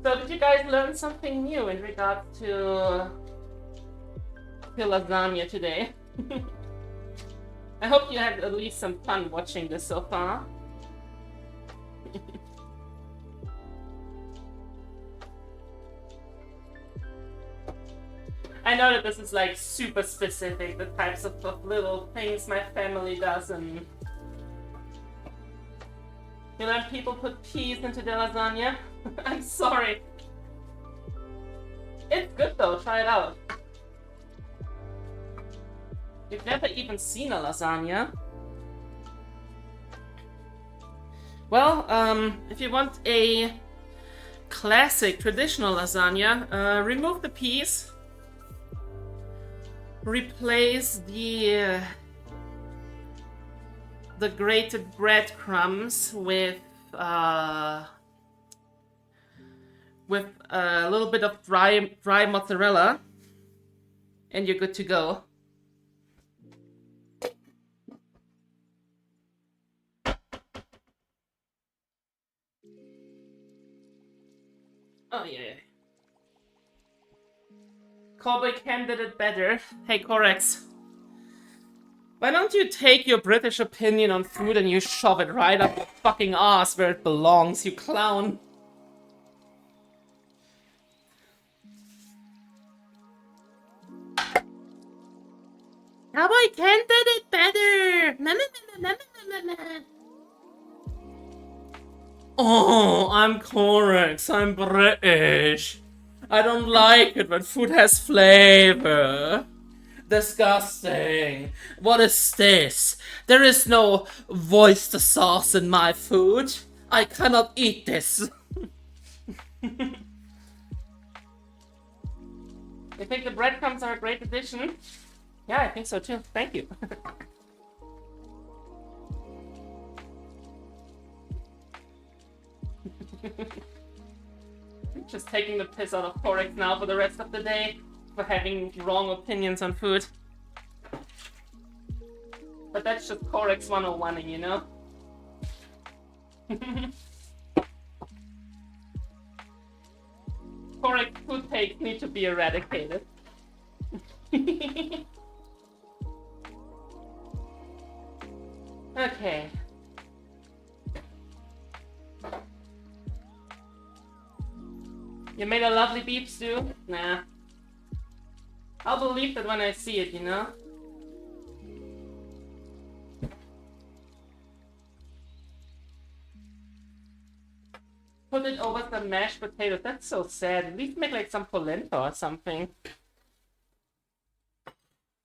A: So did you guys learn something new in regards to lasagna today? I hope you had at least some fun watching this so far. I know that this is like super specific, the types of little things my family does, and you know, people put peas into their lasagna. I'm sorry. It's good though, try it out. You've never even seen a lasagna. Well, if you want a classic traditional lasagna, remove the peas. Replace the grated breadcrumbs with a little bit of dry mozzarella, and you're good to go. Oh yeah. Cowboy Ken did it better. Hey Corex, why don't you take your British opinion on food and you shove it right up your fucking ass where it belongs, you clown? Cowboy Ken did it better! Na, na, na, na, na, na, na. Oh, I'm Corex, I'm British. I don't like it when food has flavor. Disgusting. What is this? There is no oyster sauce in my food. I cannot eat this. You think the breadcrumbs are a great addition? Yeah, I think so too. Thank you. Just taking the piss out of Corix now for the rest of the day for having wrong opinions on food. But that's just Corix 101, you know? Corix food takes need to be eradicated. Okay. You made a lovely beef stew? Nah. I'll believe it when I see it, you know? Put it over some mashed potatoes. That's so sad. At least make like some polenta or something.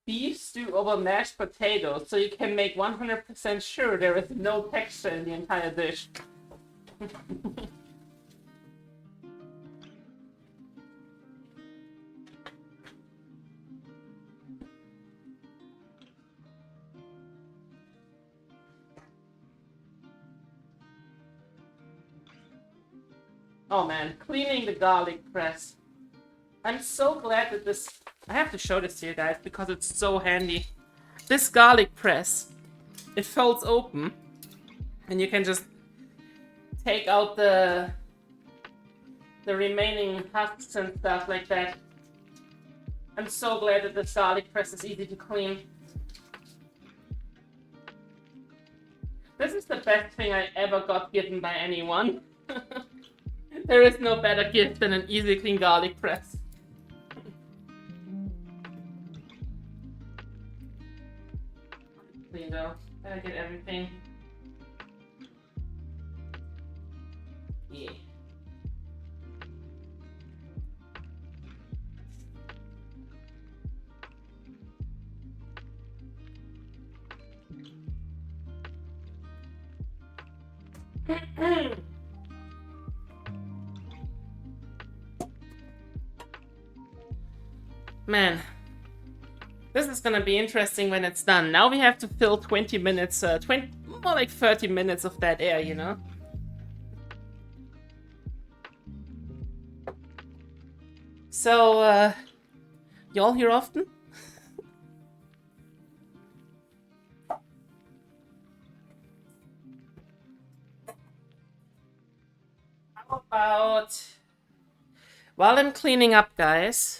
A: Beef stew over mashed potatoes, so you can make 100% sure there is no texture in the entire dish. Oh man, cleaning the garlic press. I'm so glad that this... I have to show this to you guys because it's so handy. This garlic press, it folds open and you can just take out the remaining husks and stuff like that. I'm so glad that this garlic press is easy to clean. This is the best thing I ever got given by anyone. There is no better gift than an easy clean garlic press. Clean though. Gotta get everything. Yeah. Man, this is gonna be interesting when it's done. Now we have to fill 20 minutes, more like 30 minutes of that air, you know? So, y'all here often? How about... While I'm cleaning up, guys...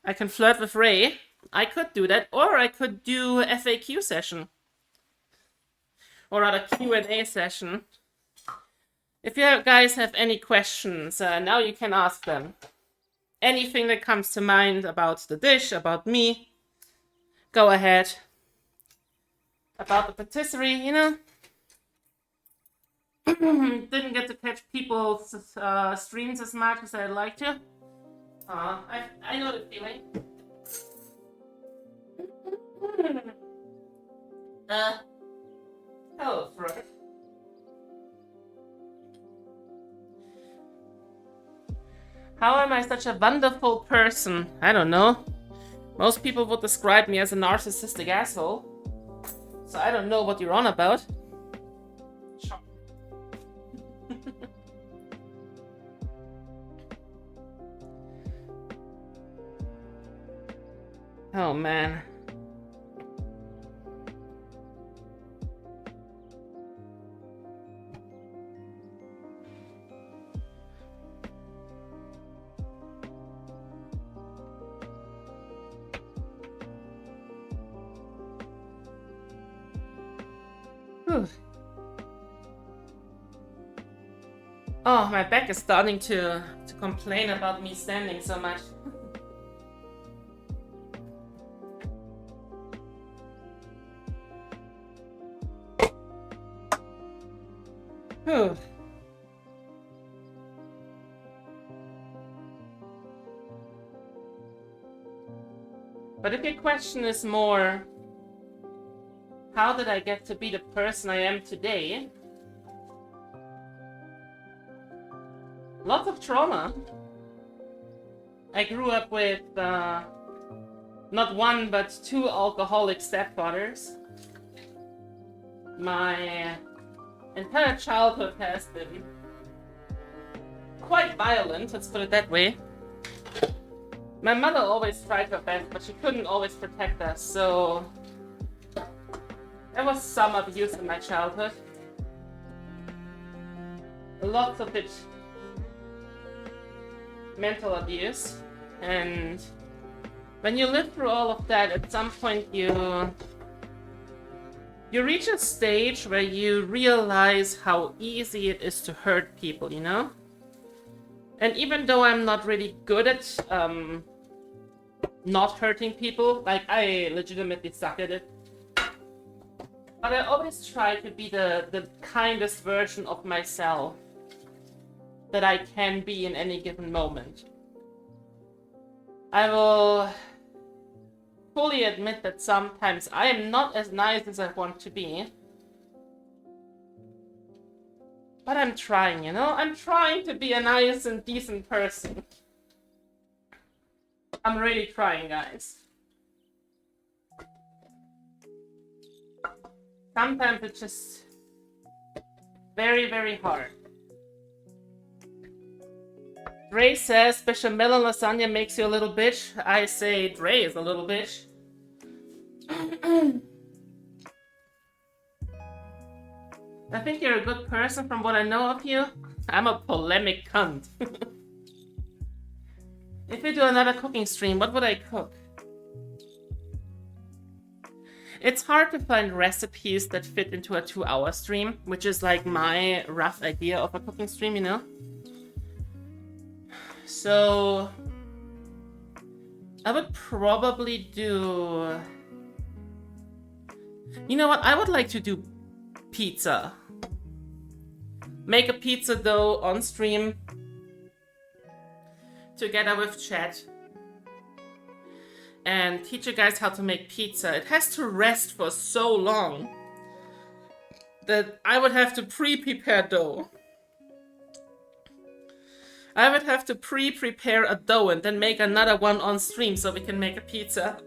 A: I can flirt with Ray. I could do that, or I could do FAQ session. Or rather, Q&A session. If you guys have any questions, now you can ask them. Anything that comes to mind about the dish, about me, go ahead. About the patisserie, you know? Didn't get to catch people's streams as much as I'd like to. I know the feeling. Hello, Fred. How am I such a wonderful person? I don't know. Most people would describe me as a narcissistic asshole. So I don't know what you're on about. Oh man. Whew. Oh, my back is starting to complain about me standing so much. Whew. But if your question is more, how did I get to be the person I am today? Lots of trauma. I grew up with not one but two alcoholic stepfathers. My entire childhood has been quite violent, let's put it that way. My mother always tried her best, but she couldn't always protect us, so there was some abuse in my childhood. Lots of it mental abuse, and when you live through all of that, at some point you reach a stage where you realize how easy it is to hurt people, you know? And even though I'm not really good at not hurting people, like I legitimately suck at it, but I always try to be the kindest version of myself that I can be in any given moment. I will fully admit that sometimes I am not as nice as I want to be. But I'm trying, you know? I'm trying to be a nice and decent person. I'm really trying, guys. Sometimes it's just very, very hard. Dre says bechamel and lasagna makes you a little bitch. I say Dre is a little bitch. I think you're a good person from what I know of you. I'm a polemic cunt. If we do another cooking stream, what would I cook? It's hard to find recipes that fit into a 2-hour stream, which is like my rough idea of a cooking stream, you know? So I would probably do... You know what? I would like to do pizza. Make a pizza dough on stream together with chat and teach you guys how to make pizza. It has to rest for so long that I would have to pre-prepare dough. I would have to pre-prepare a dough and then make another one on stream so we can make a pizza.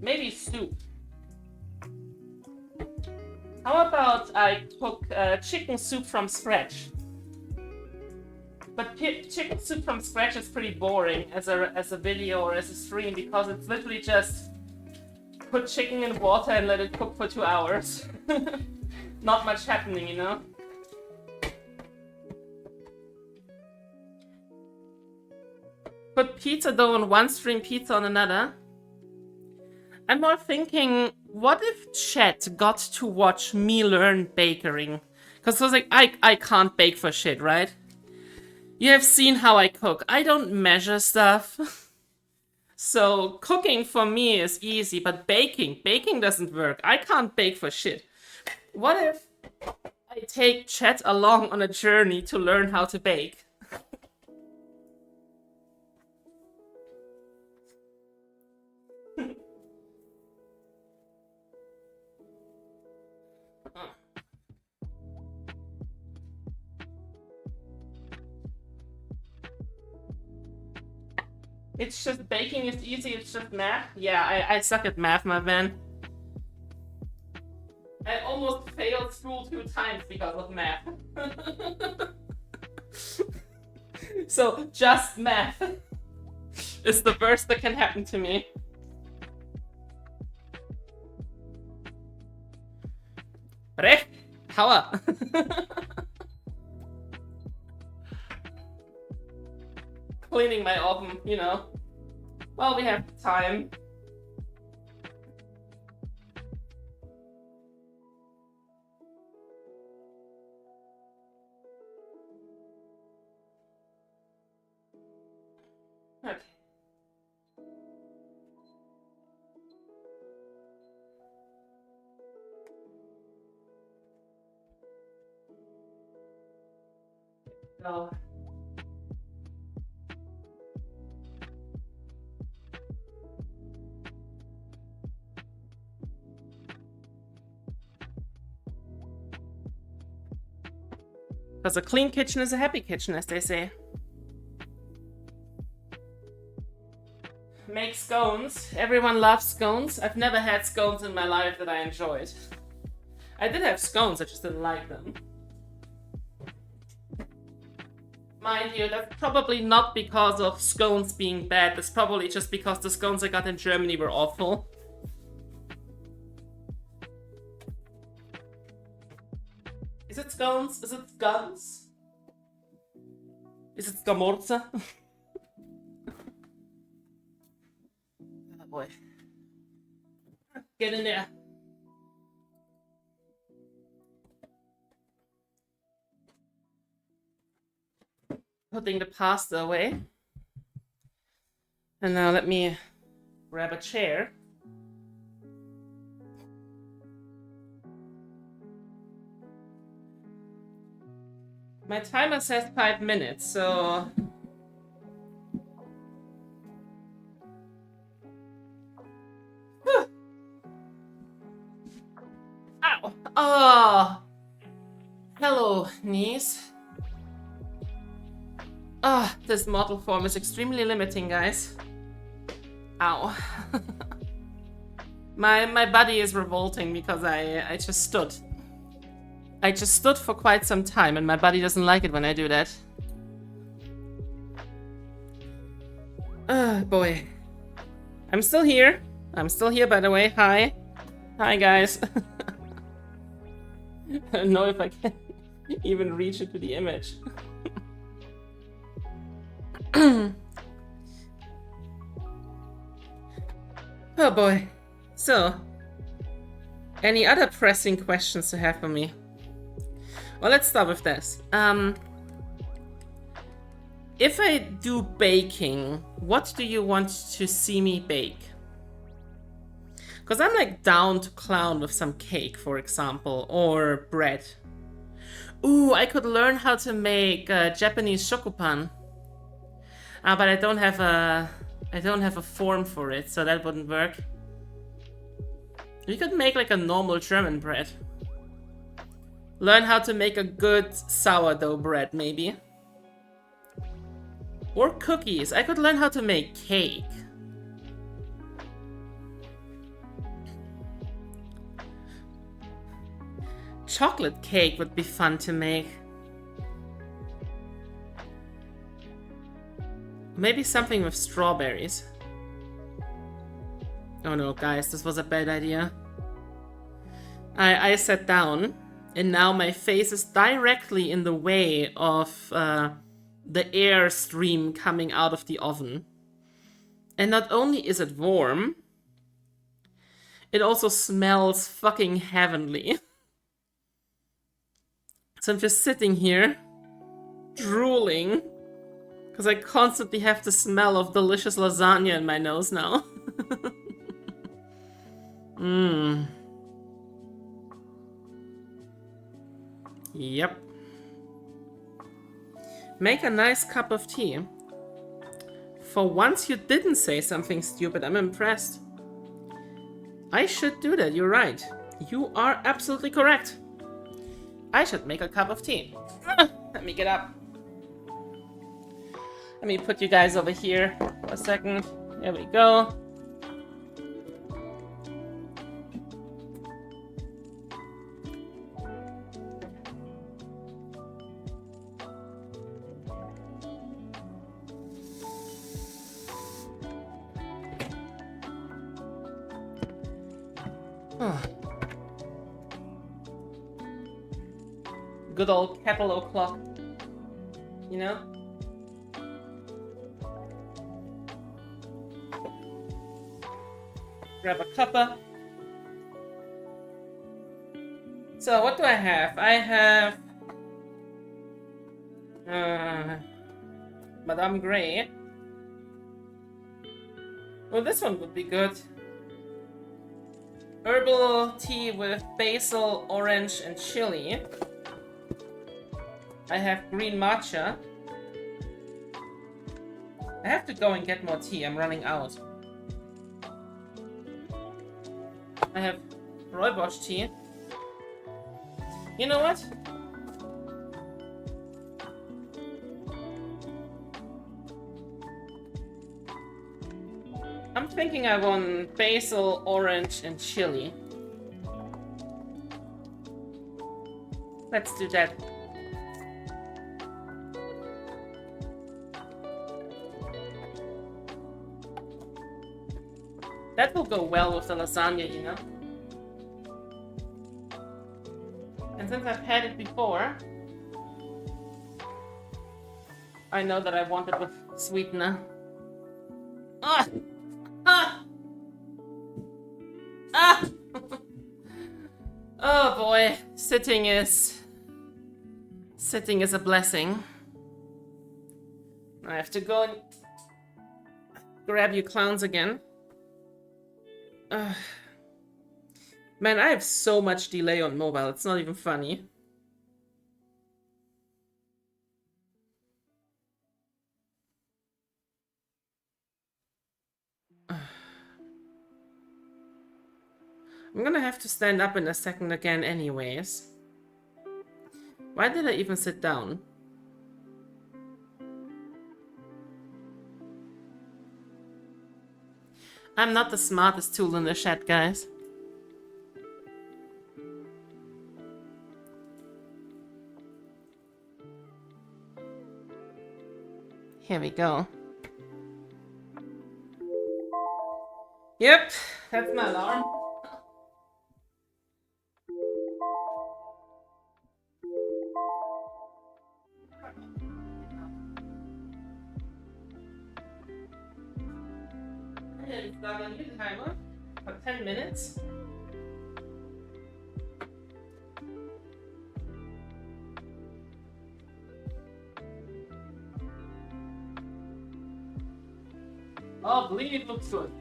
A: Maybe soup. How about I cook chicken soup from scratch? But chicken soup from scratch is pretty boring as a video or as a stream because it's literally just put chicken in water and let it cook for 2 hours. Not much happening, you know? Put pizza dough on one stream, pizza on another. I'm more thinking, what if chat got to watch me learn baking? Because I was like, I can't bake for shit, right? You have seen how I cook. I don't measure stuff. So cooking for me is easy, but baking doesn't work. I can't bake for shit. What if I take chat along on a journey to learn how to bake? It's just baking is easy, it's just math. Yeah, I suck at math, my man. I almost failed school 2 times because of math. So, just math is the worst that can happen to me. Brech, hauer. Cleaning my oven, you know. Well, we have time. Okay. go. Because a clean kitchen is a happy kitchen, as they say. Make scones. Everyone loves scones. I've never had scones in my life that I enjoyed. I did have scones, I just didn't like them. Mind you, that's probably not because of scones being bad. That's probably just because the scones I got in Germany were awful. Is it scones? Is it scones? Is it scamorza? Oh boy. Get in there. Putting the pasta away. And now let me grab a chair. My timer says 5 minutes, so... Whew. Ow! Oh! Hello, niece. Ah, this model form is extremely limiting, guys. Ow. My body is revolting because I just stood. I just stood for quite some time and my body doesn't like it when I do that. Oh boy. I'm still here. I'm still here, by the way. Hi. Hi, guys. I don't know if I can even reach into the image. Oh boy. So, any other pressing questions to have for me? Well, let's start with this. If I do baking, what do you want to see me bake? Because I'm like down to clown with some cake, for example, or bread. Ooh, I could learn how to make Japanese shokupan. But I don't have a form for it, so that wouldn't work. You could make like a normal German bread. Learn how to make a good sourdough bread, maybe. Or cookies. I could learn how to make cake. Chocolate cake would be fun to make. Maybe something with strawberries. Oh no, guys, this was a bad idea. I sat down, and now my face is directly in the way of the air stream coming out of the oven. And not only is it warm, it also smells fucking heavenly. So I'm just sitting here, drooling, because I constantly have the smell of delicious lasagna in my nose now. Mmm. Yep. Make a nice cup of tea. For once you didn't say something stupid, I'm impressed. I should do that, you're right. You are absolutely correct. I should make a cup of tea. Let me get up. Let me put you guys over here for a second. There we go. Good old kettle o'clock, you know? Grab a cuppa. So what do I have? I have Madame Grey. Well, this one would be good. Herbal tea with basil, orange, and chili. I have green matcha. I have to go and get more tea. I'm running out. I have rooibos tea. You know what? I'm thinking I want basil, orange, and chili. Let's do that. That will go well with the lasagna, you know? And since I've had it before, I know that I want it with sweetener. Ah! Ah! Ah! Oh boy, sitting is a blessing. I have to go and grab you clowns again. Man, I have so much delay on mobile, it's not even funny. I'm gonna have to stand up in a second again anyways. Why did I even sit down? I'm not the smartest tool in the chat, guys. Here we go. Yep, that's my alarm. And start a new timer for 10 minutes. Oh, believe it looks good.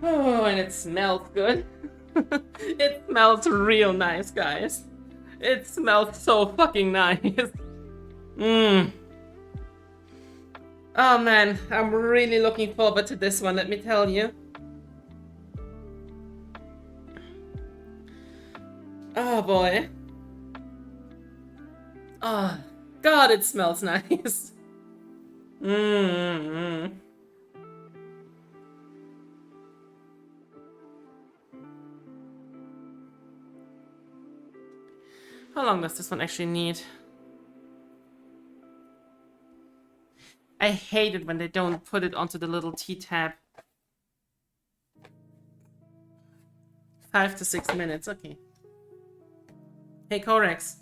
A: Oh, and it smells good. It smells real nice, guys. It smells so fucking nice. Mmm. Oh man, I'm really looking forward to this one, let me tell you. Oh boy. Oh, God, it smells nice. Mmm. How long does this one actually need? I hate it when they don't put it onto the little T tab. 5 to 6 minutes, okay. Hey, Corex.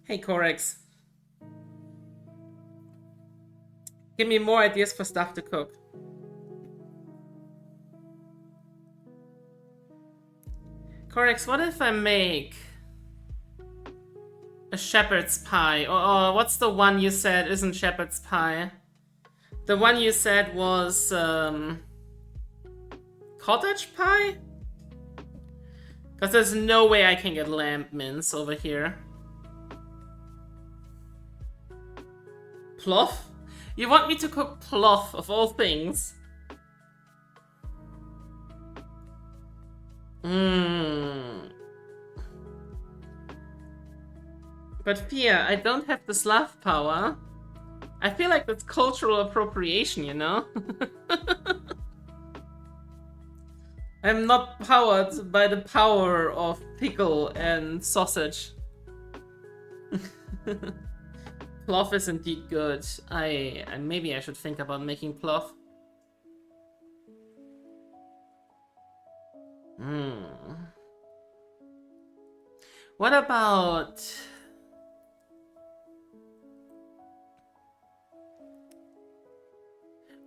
A: Hey, Corex. Give me more ideas for stuff to cook. Corex, what if I make a shepherd's pie? Or what's the one you said isn't shepherd's pie? The one you said was cottage pie? Because there's no way I can get lamb mince over here. Plof? You want me to cook plof of all things? Mmm. But Fia, I don't have the Slav power. I feel like that's cultural appropriation, you know? I'm not powered by the power of pickle and sausage. Plof is indeed good. Maybe I should think about making plof. What about...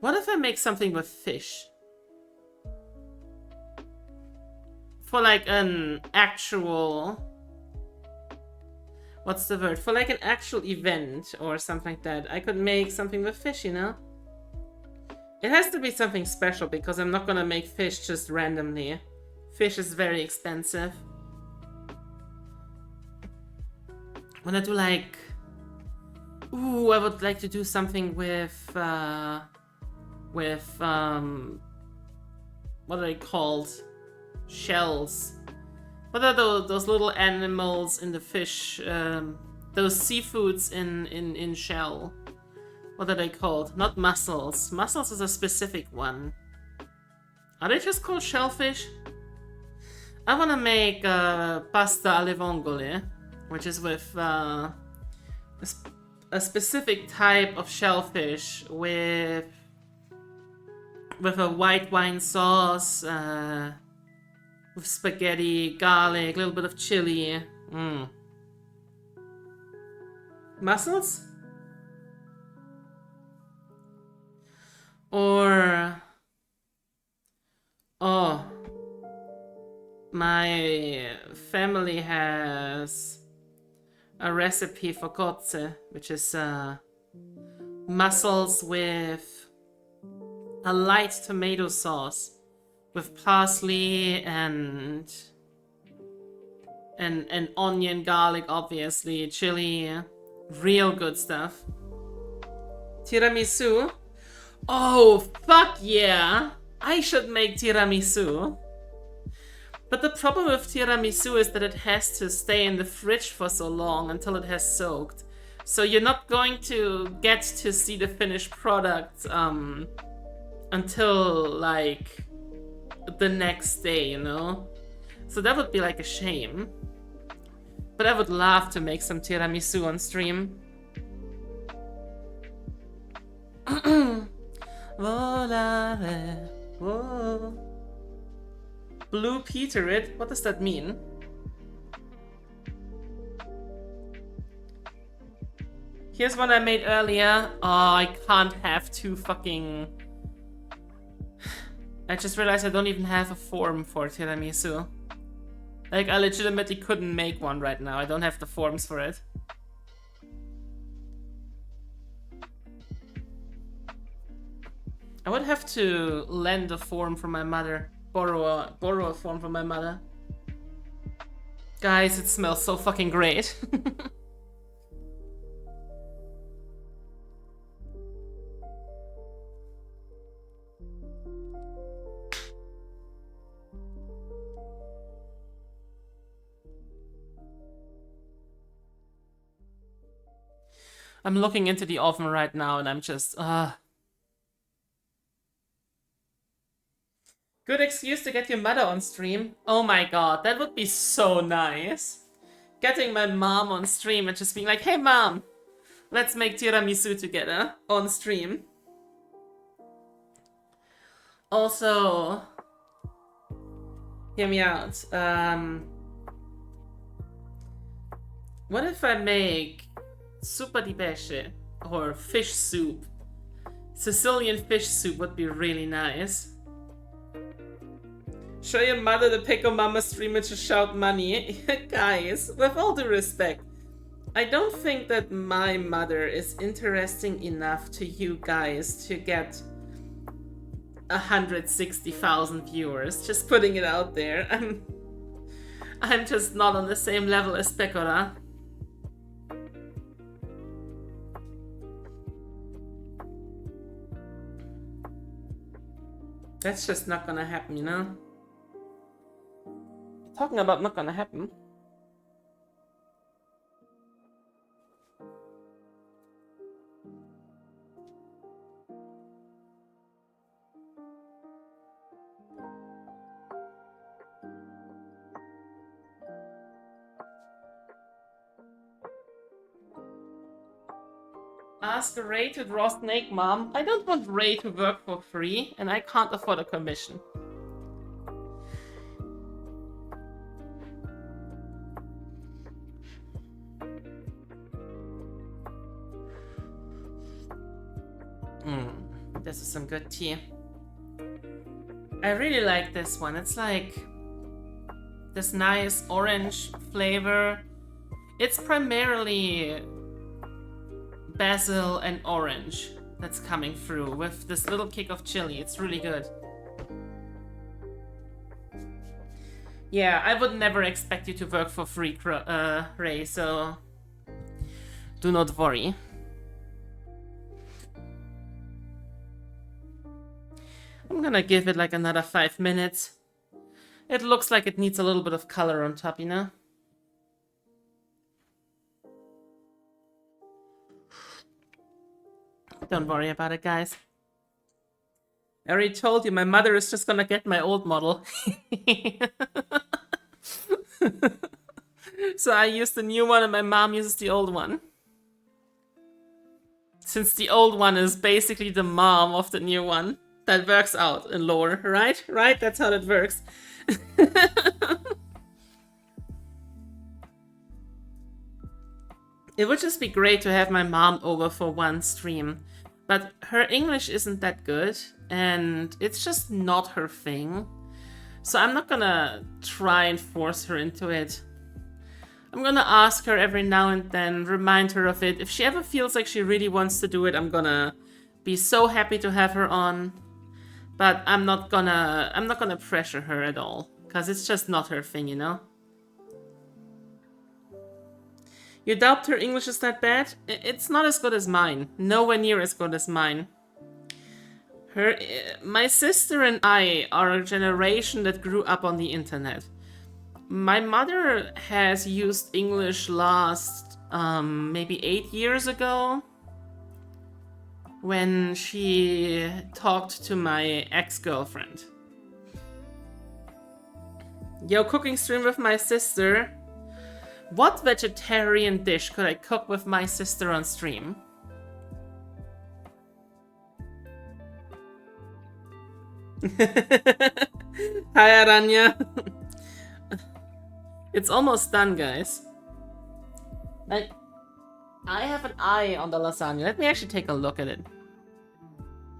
A: What if I make something with fish? For like an actual... What's the word? For like an actual event or something like that. I could make something with fish, you know? It has to be something special because I'm not gonna make fish just randomly. Fish is very expensive. Wanna do like... Ooh, I would like to do something with, what are they called? Shells. What are those little animals in the fish, those seafoods in shell? What are they called? Not mussels. Mussels is a specific one. Are they just called shellfish? I wanna make, pasta alle vongole, which is with, a specific type of shellfish with a white wine sauce, with spaghetti, garlic, a little bit of chili. Mussels? Or... Oh. My family has a recipe for kotze, which is mussels with a light tomato sauce with parsley and onion, garlic, obviously, chili, real good stuff. Tiramisu? Oh, fuck yeah! I should make tiramisu. But the problem with tiramisu is that it has to stay in the fridge for so long until it has soaked. So you're not going to get to see the finished product until like the next day, you know? So that would be like a shame. But I would love to make some tiramisu on stream. Volare, whoa. Blue Peterit? What does that mean? Here's one I made earlier. Oh, I can't have two fucking... I just realized I don't even have a form for tiramisu. Like, I legitimately couldn't make one right now. I don't have the forms for it. I would have to lend a form from my mother. Borrow a form from my mother. Guys, it smells so fucking great. I'm looking into the oven right now and I'm just, Good excuse to get your mother on stream. Oh my god, that would be so nice. Getting my mom on stream and just being like, hey mom, let's make tiramisu together on stream. Also, hear me out. What if I make sopa di pesce or fish soup? Sicilian fish soup would be really nice. Show your mother the Pico Mama streamer to shout money. Guys, with all due respect, I don't think that my mother is interesting enough to you guys to get 160,000 viewers. Just putting it out there. I'm just not on the same level as Pecora. That's just not gonna happen, you know? Talking about not gonna happen. Ask Ray to draw Snake, Mom. I don't want Ray to work for free, and I can't afford a commission. This is some good tea. I really like this one. It's like this nice orange flavor. It's primarily basil and orange that's coming through with this little kick of chili. It's really good. Yeah, I would never expect you to work for free, Ray, so do not worry. I'm gonna give it like another 5 minutes. It looks like it needs a little bit of color on top, you know? Don't worry about it, guys. I already told you, my mother is just gonna get my old model. So I use the new one and my mom uses the old one. Since the old one is basically the mom of the new one. That works out in lore, right? Right? That's how that works. It would just be great to have my mom over for one stream. But her English isn't that good, and it's just not her thing. So I'm not gonna try and force her into it. I'm gonna ask her every now and then, remind her of it. If she ever feels like she really wants to do it, I'm gonna be so happy to have her on. But I'm not gonna pressure her at all, because it's just not her thing, you know? You doubt her English is that bad? It's not as good as mine. Nowhere near as good as mine. My sister and I are a generation that grew up on the internet. My mother has used English last, maybe 8 years ago, when she talked to my ex-girlfriend. Yo, cooking stream with my sister. What vegetarian dish could I cook with my sister on stream? Hi, Aranya. It's almost done, guys. I have an eye on the lasagna. Let me actually take a look at it.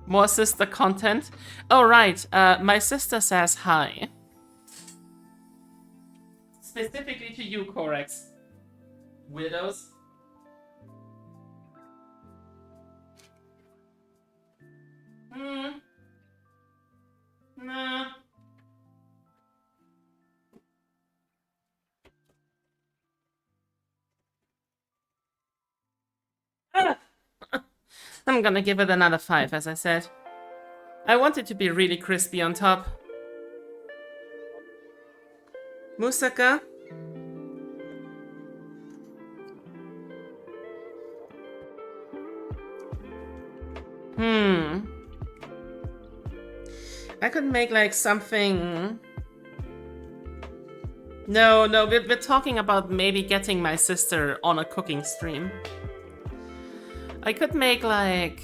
A: More sister content. Oh, right. My sister says hi. Specifically to you, Corex. Widows. Nah. I'm gonna give it another 5, as I said. I want it to be really crispy on top. Moussaka. I could make like something... No, we're talking about maybe getting my sister on a cooking stream. I could make like...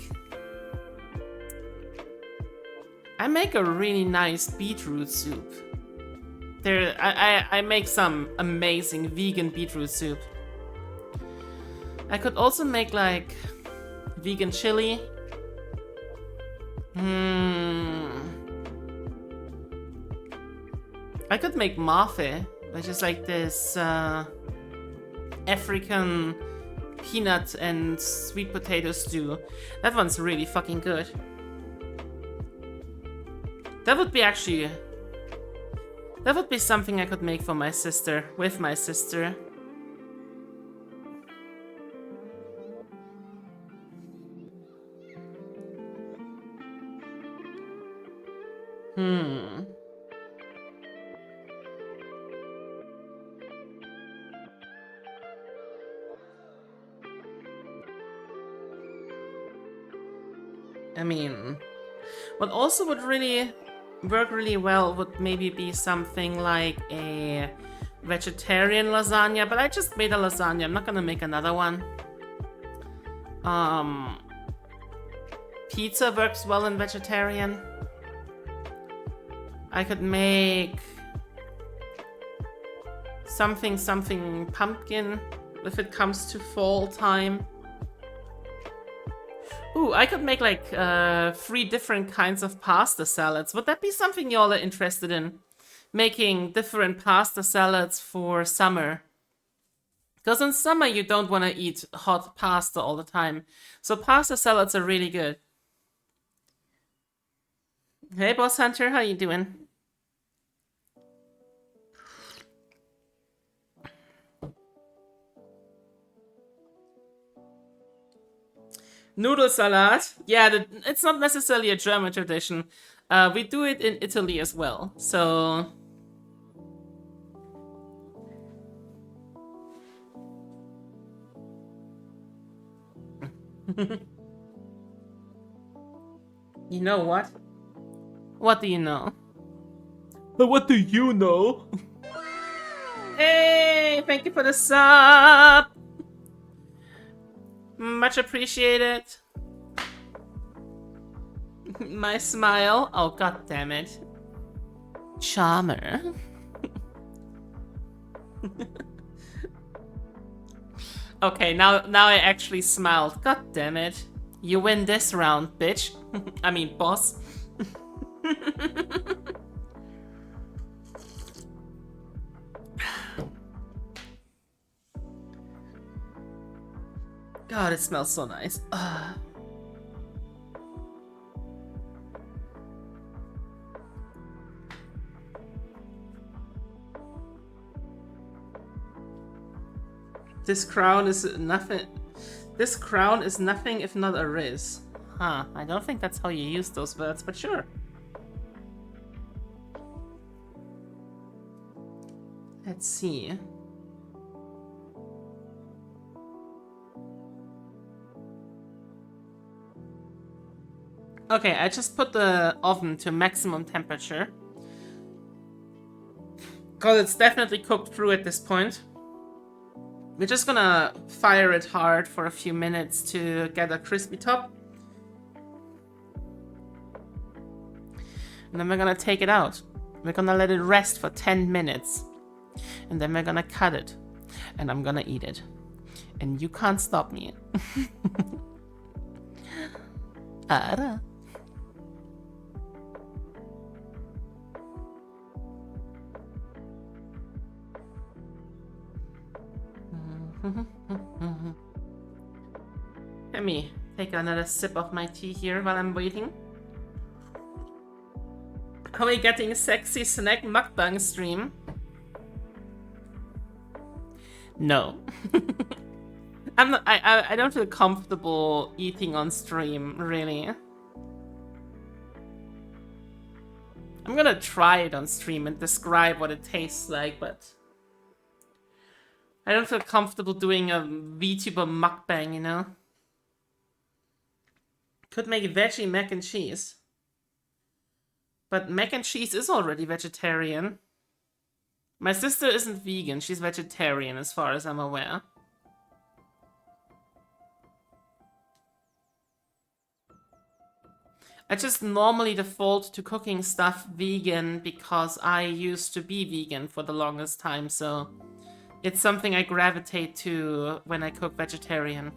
A: I make a really nice beetroot soup. I make some amazing vegan beetroot soup. I could also make like vegan chili. I could make mafe, which is like this African peanut and sweet potato stew. That one's really fucking good. That would be actually... That would be something I could make for my sister, with my sister. I mean, what also would really work really well would maybe be something like a vegetarian lasagna, but I just made a lasagna. I'm not gonna make another one. Pizza works well in vegetarian. I could make something pumpkin if it comes to fall time. Ooh, I could make like 3 different kinds of pasta salads. Would that be something y'all are interested in? Making different pasta salads for summer? Because in summer you don't want to eat hot pasta all the time. So pasta salads are really good. Hey, Boss Hunter, how you doing? Noodle salad. Yeah, it's not necessarily a German tradition. We do it in Italy as well. So... You know what? What do you know? What do you know? Hey, thank you for the sub! Much appreciated. My smile. Oh, god damn it. Charmer. Okay, now I actually smiled. God damn it. You win this round, bitch. I mean, boss. God, it smells so nice. This crown is nothing. This crown is nothing if not a riz. Huh, I don't think that's how you use those words, but sure. Let's see. Okay, I just put the oven to maximum temperature. Because it's definitely cooked through at this point. We're just gonna fire it hard for a few minutes to get a crispy top. And then we're gonna take it out. We're gonna let it rest for 10 minutes. And then we're gonna cut it. And I'm gonna eat it. And you can't stop me. Ara. Let me take another sip of my tea here while I'm waiting. Are we getting a sexy snack mukbang stream? No. I'm not, I don't feel comfortable eating on stream, really. I'm gonna try it on stream and describe what it tastes like, but I don't feel comfortable doing a VTuber mukbang, you know? Could make veggie mac and cheese. But mac and cheese is already vegetarian. My sister isn't vegan, she's vegetarian as far as I'm aware. I just normally default to cooking stuff vegan because I used to be vegan for the longest time, so it's something I gravitate to when I cook vegetarian.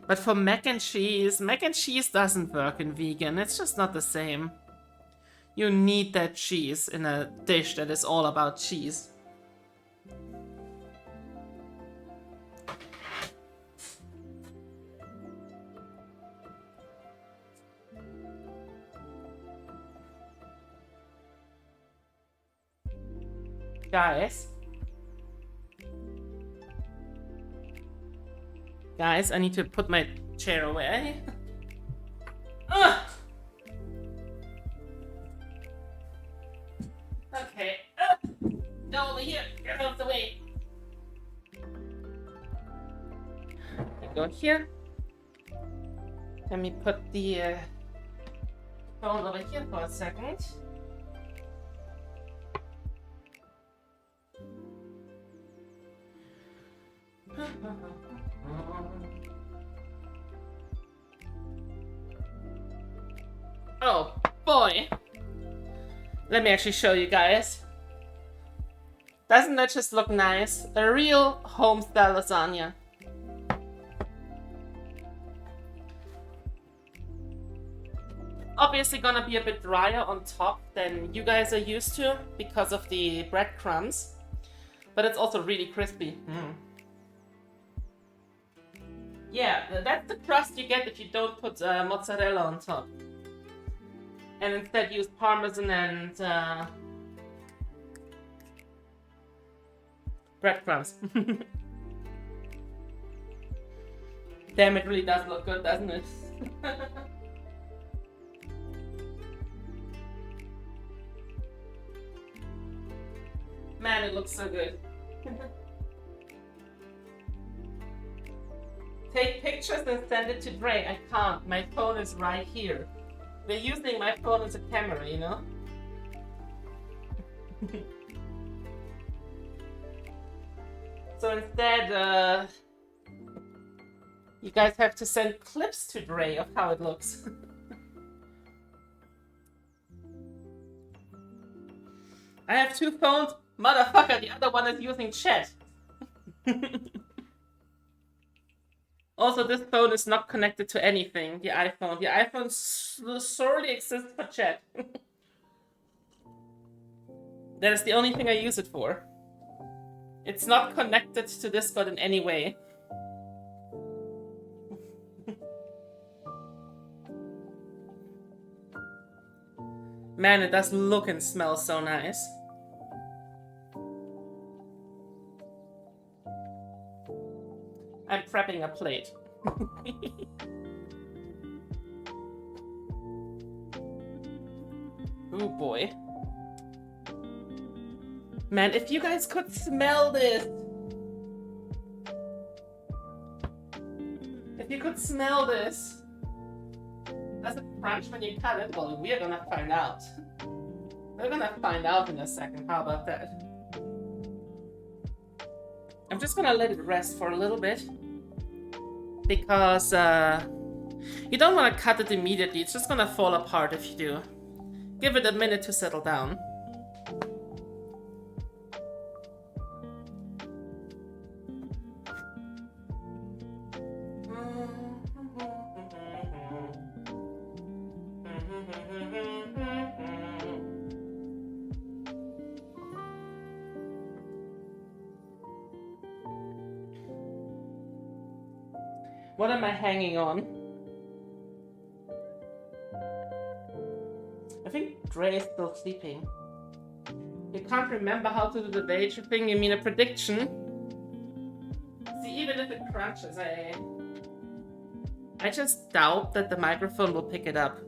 A: But for mac and cheese doesn't work in vegan. It's just not the same. You need that cheese in a dish that is all about cheese. Guys, I need to put my chair away. Ugh! Okay. Go over here. Get out of the way. Go here. Let me put the phone over here for a second. Oh boy! Let me actually show you guys. Doesn't that just look nice? A real home-style lasagna. obviously gonna be a bit drier on top than you guys are used to because of the breadcrumbs, but it's also really crispy. Yeah, that's the crust you get if you don't put mozzarella on top. And instead use parmesan and breadcrumbs. Damn, it really does look good, doesn't it? Man, it looks so good. Take pictures and send it to Dre. I can't. My phone is right here. We're using my phone as a camera, you know? So instead, you guys have to send clips to Dre of how it looks. I have two phones. Motherfucker, the other one is using chat. Also, this phone is not connected to anything, the iPhone. The iPhone solely exists for chat. That is the only thing I use it for. It's not connected to Discord in any way. Man, it does look and smell so nice. I'm prepping a plate. Oh boy. Man, if you guys could smell this. If you could smell this. Does it crunch when you cut it? Well, we're gonna find out. We're gonna find out in a second. How about that? I'm just gonna let it rest for a little bit. Because you don't want to cut it immediately. It's just gonna fall apart if you do. Give it a minute to settle down. What am I hanging on? I think Dre is still sleeping. You can't remember how to do the wager thing? You mean a prediction? See, even if it crunches, I just doubt that the microphone will pick it up.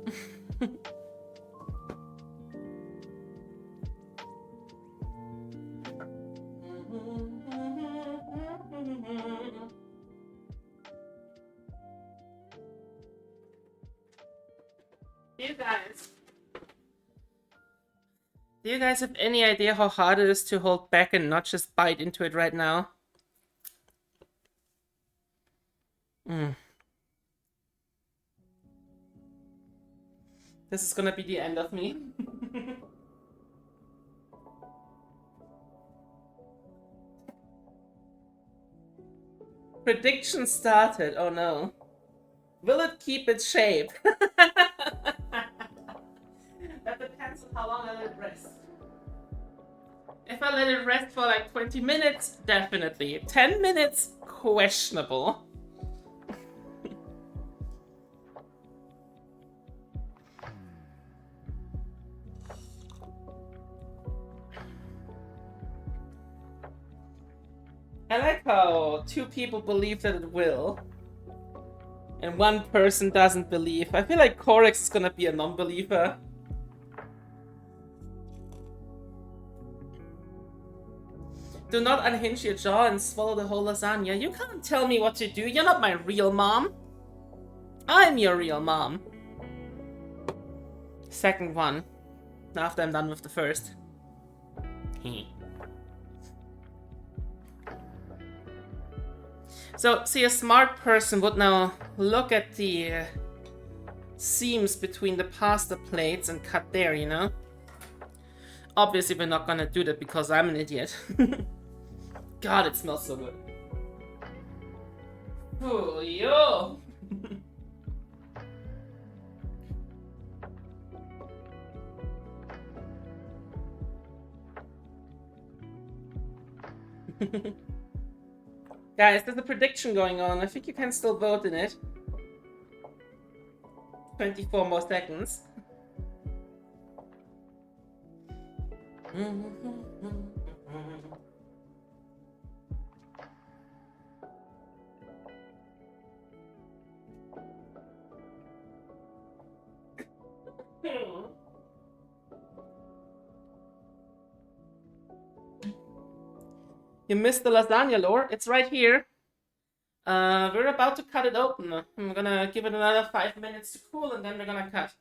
A: Do you guys have any idea how hard it is to hold back and not just bite into it right now? This is gonna be the end of me. Prediction started. Oh no. Will it keep its shape? That depends on how long I let it rest. If I let it rest for like 20 minutes, definitely. 10 minutes, questionable. I like how two people believe that it will. And one person doesn't believe. I feel like Corex is gonna be a non-believer. Do not unhinge your jaw and swallow the whole lasagna. You can't tell me what to do. You're not my real mom. I'm your real mom. Second one. After I'm done with the first. So, see, a smart person would now look at the seams between the pasta plates and cut there, you know? Obviously, we're not gonna do that because I'm an idiot. God, it smells so good. Oh, yo! Guys, there's a prediction going on. I think you can still vote in it. 24 more seconds. You missed the lasagna lore. It's right here. We're about to cut it open. I'm gonna give it another 5 minutes to cool and then we're gonna cut.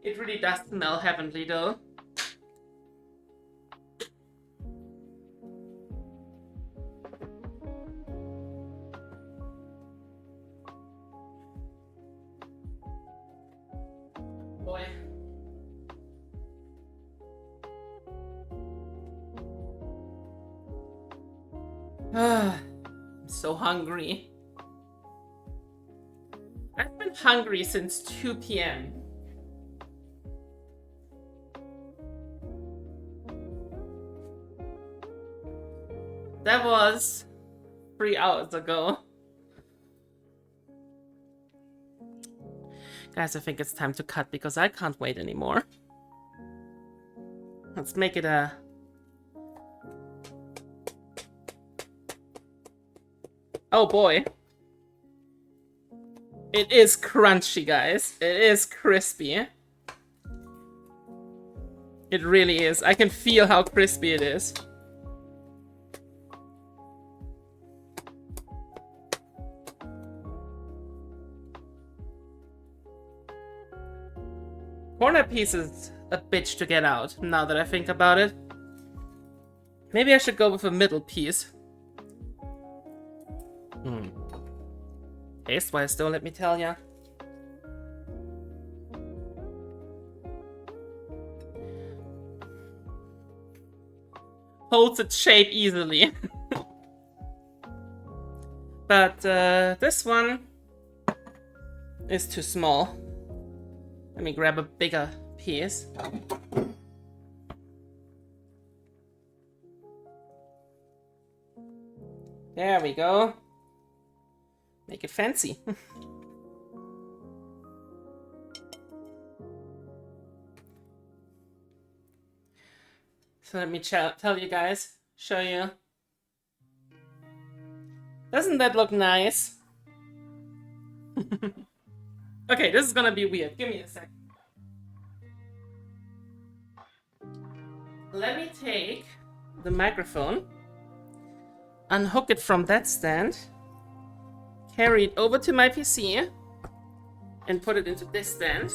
A: It really does smell heavenly though. Boy. I'm so hungry. I've been hungry since 2 p.m. That was 3 hours ago. Guys, I think it's time to cut because I can't wait anymore. Let's make it a... Oh boy. It is crunchy, guys. It is crispy. It really is. I can feel how crispy it is. Corner piece is a bitch to get out, now that I think about it. Maybe I should go with a middle piece. Taste-wise though, let me tell ya. Holds its shape easily. But this one is too small. Let me grab a bigger piece. There we go. Make it fancy. So let me tell you guys, show you. Doesn't that look nice? Okay, this is gonna be weird. Give me a sec. Let me take the microphone, unhook it from that stand, carry it over to my PC, and put it into this stand.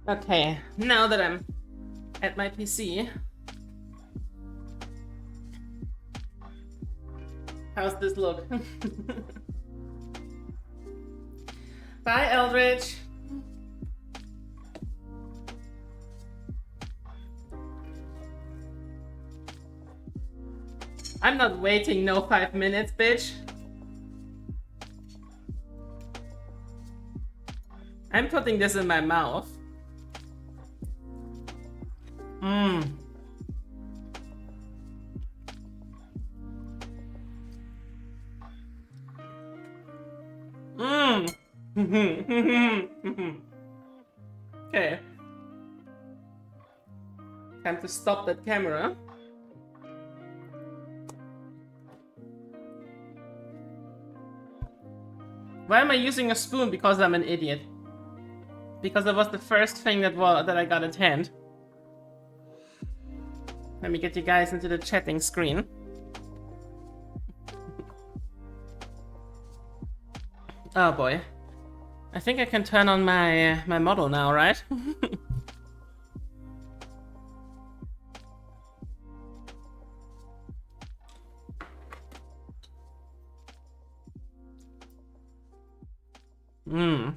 A: Okay, now that I'm at my PC, how's this look? Bye, Eldridge. I'm not waiting no 5 minutes, bitch. I'm putting this in my mouth. Mmm. Mmm. Okay. Time to stop that camera. Why am I using a spoon? Because I'm an idiot. Because it was the first thing that I got at hand. Let me get you guys into the chatting screen. Oh boy. I think I can turn on my model now, right? Mmm.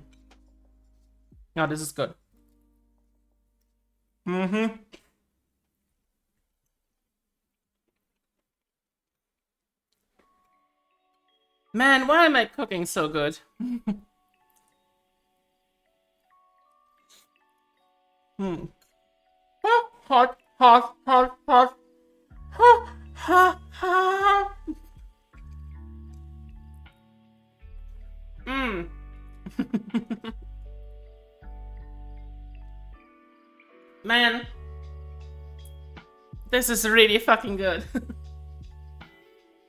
A: Oh, this is good. Mm-hmm. Man, why am I cooking so good? Hmm. Hot, hot, hot, hot. Ha, ha, ha. Mmm. Man, this is really fucking good.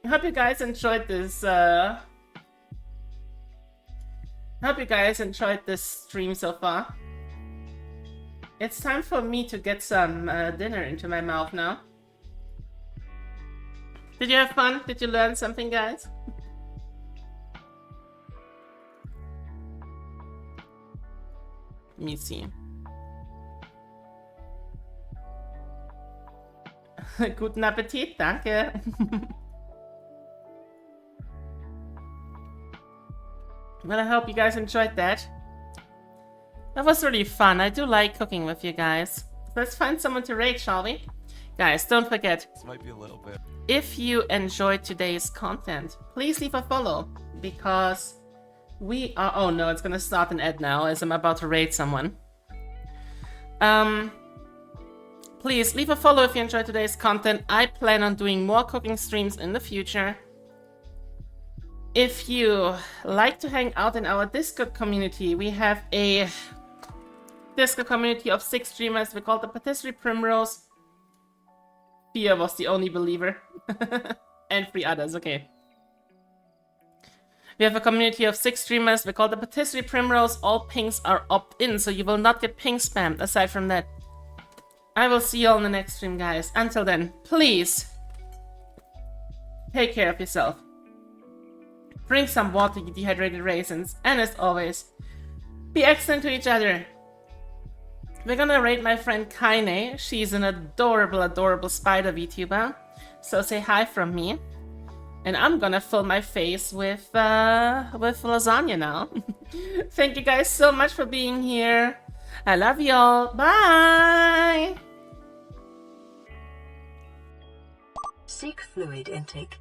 A: I hope you guys enjoyed this, hope you guys enjoyed this stream so far. It's time for me to get some dinner into my mouth now. Did you have fun? Did you learn something, guys? Let me see. Guten Appetit, danke. Well, I hope you guys enjoyed that. That was really fun. I do like cooking with you guys. Let's find someone to raid, shall we? Guys, don't forget.
C: This might be a little bit.
A: If you enjoyed today's content, please leave a follow because we are. Oh no, it's gonna start an ad now as I'm about to raid someone. Please leave a follow if you enjoyed today's content. I plan on doing more cooking streams in the future. If you like to hang out in our Discord community, we have a Discord community of 6 streamers. We call it the Patisserie Primrose. Thea was the only believer. And 3 others, okay. We have a community of 6 streamers. We call it the Patisserie Primrose. All pings are opt-in, so you will not get ping spammed. Aside from that, I will see you all in the next stream, guys. Until then, please take care of yourself. Drink some water, you dehydrated raisins. And as always, be excellent to each other. We're gonna raid my friend Kaine. She's an adorable, adorable spider VTuber. So say hi from me. And I'm gonna fill my face with lasagna now. Thank you guys so much for being here. I love y'all. Bye!
B: Seek fluid intake.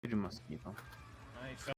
D: Mosquito.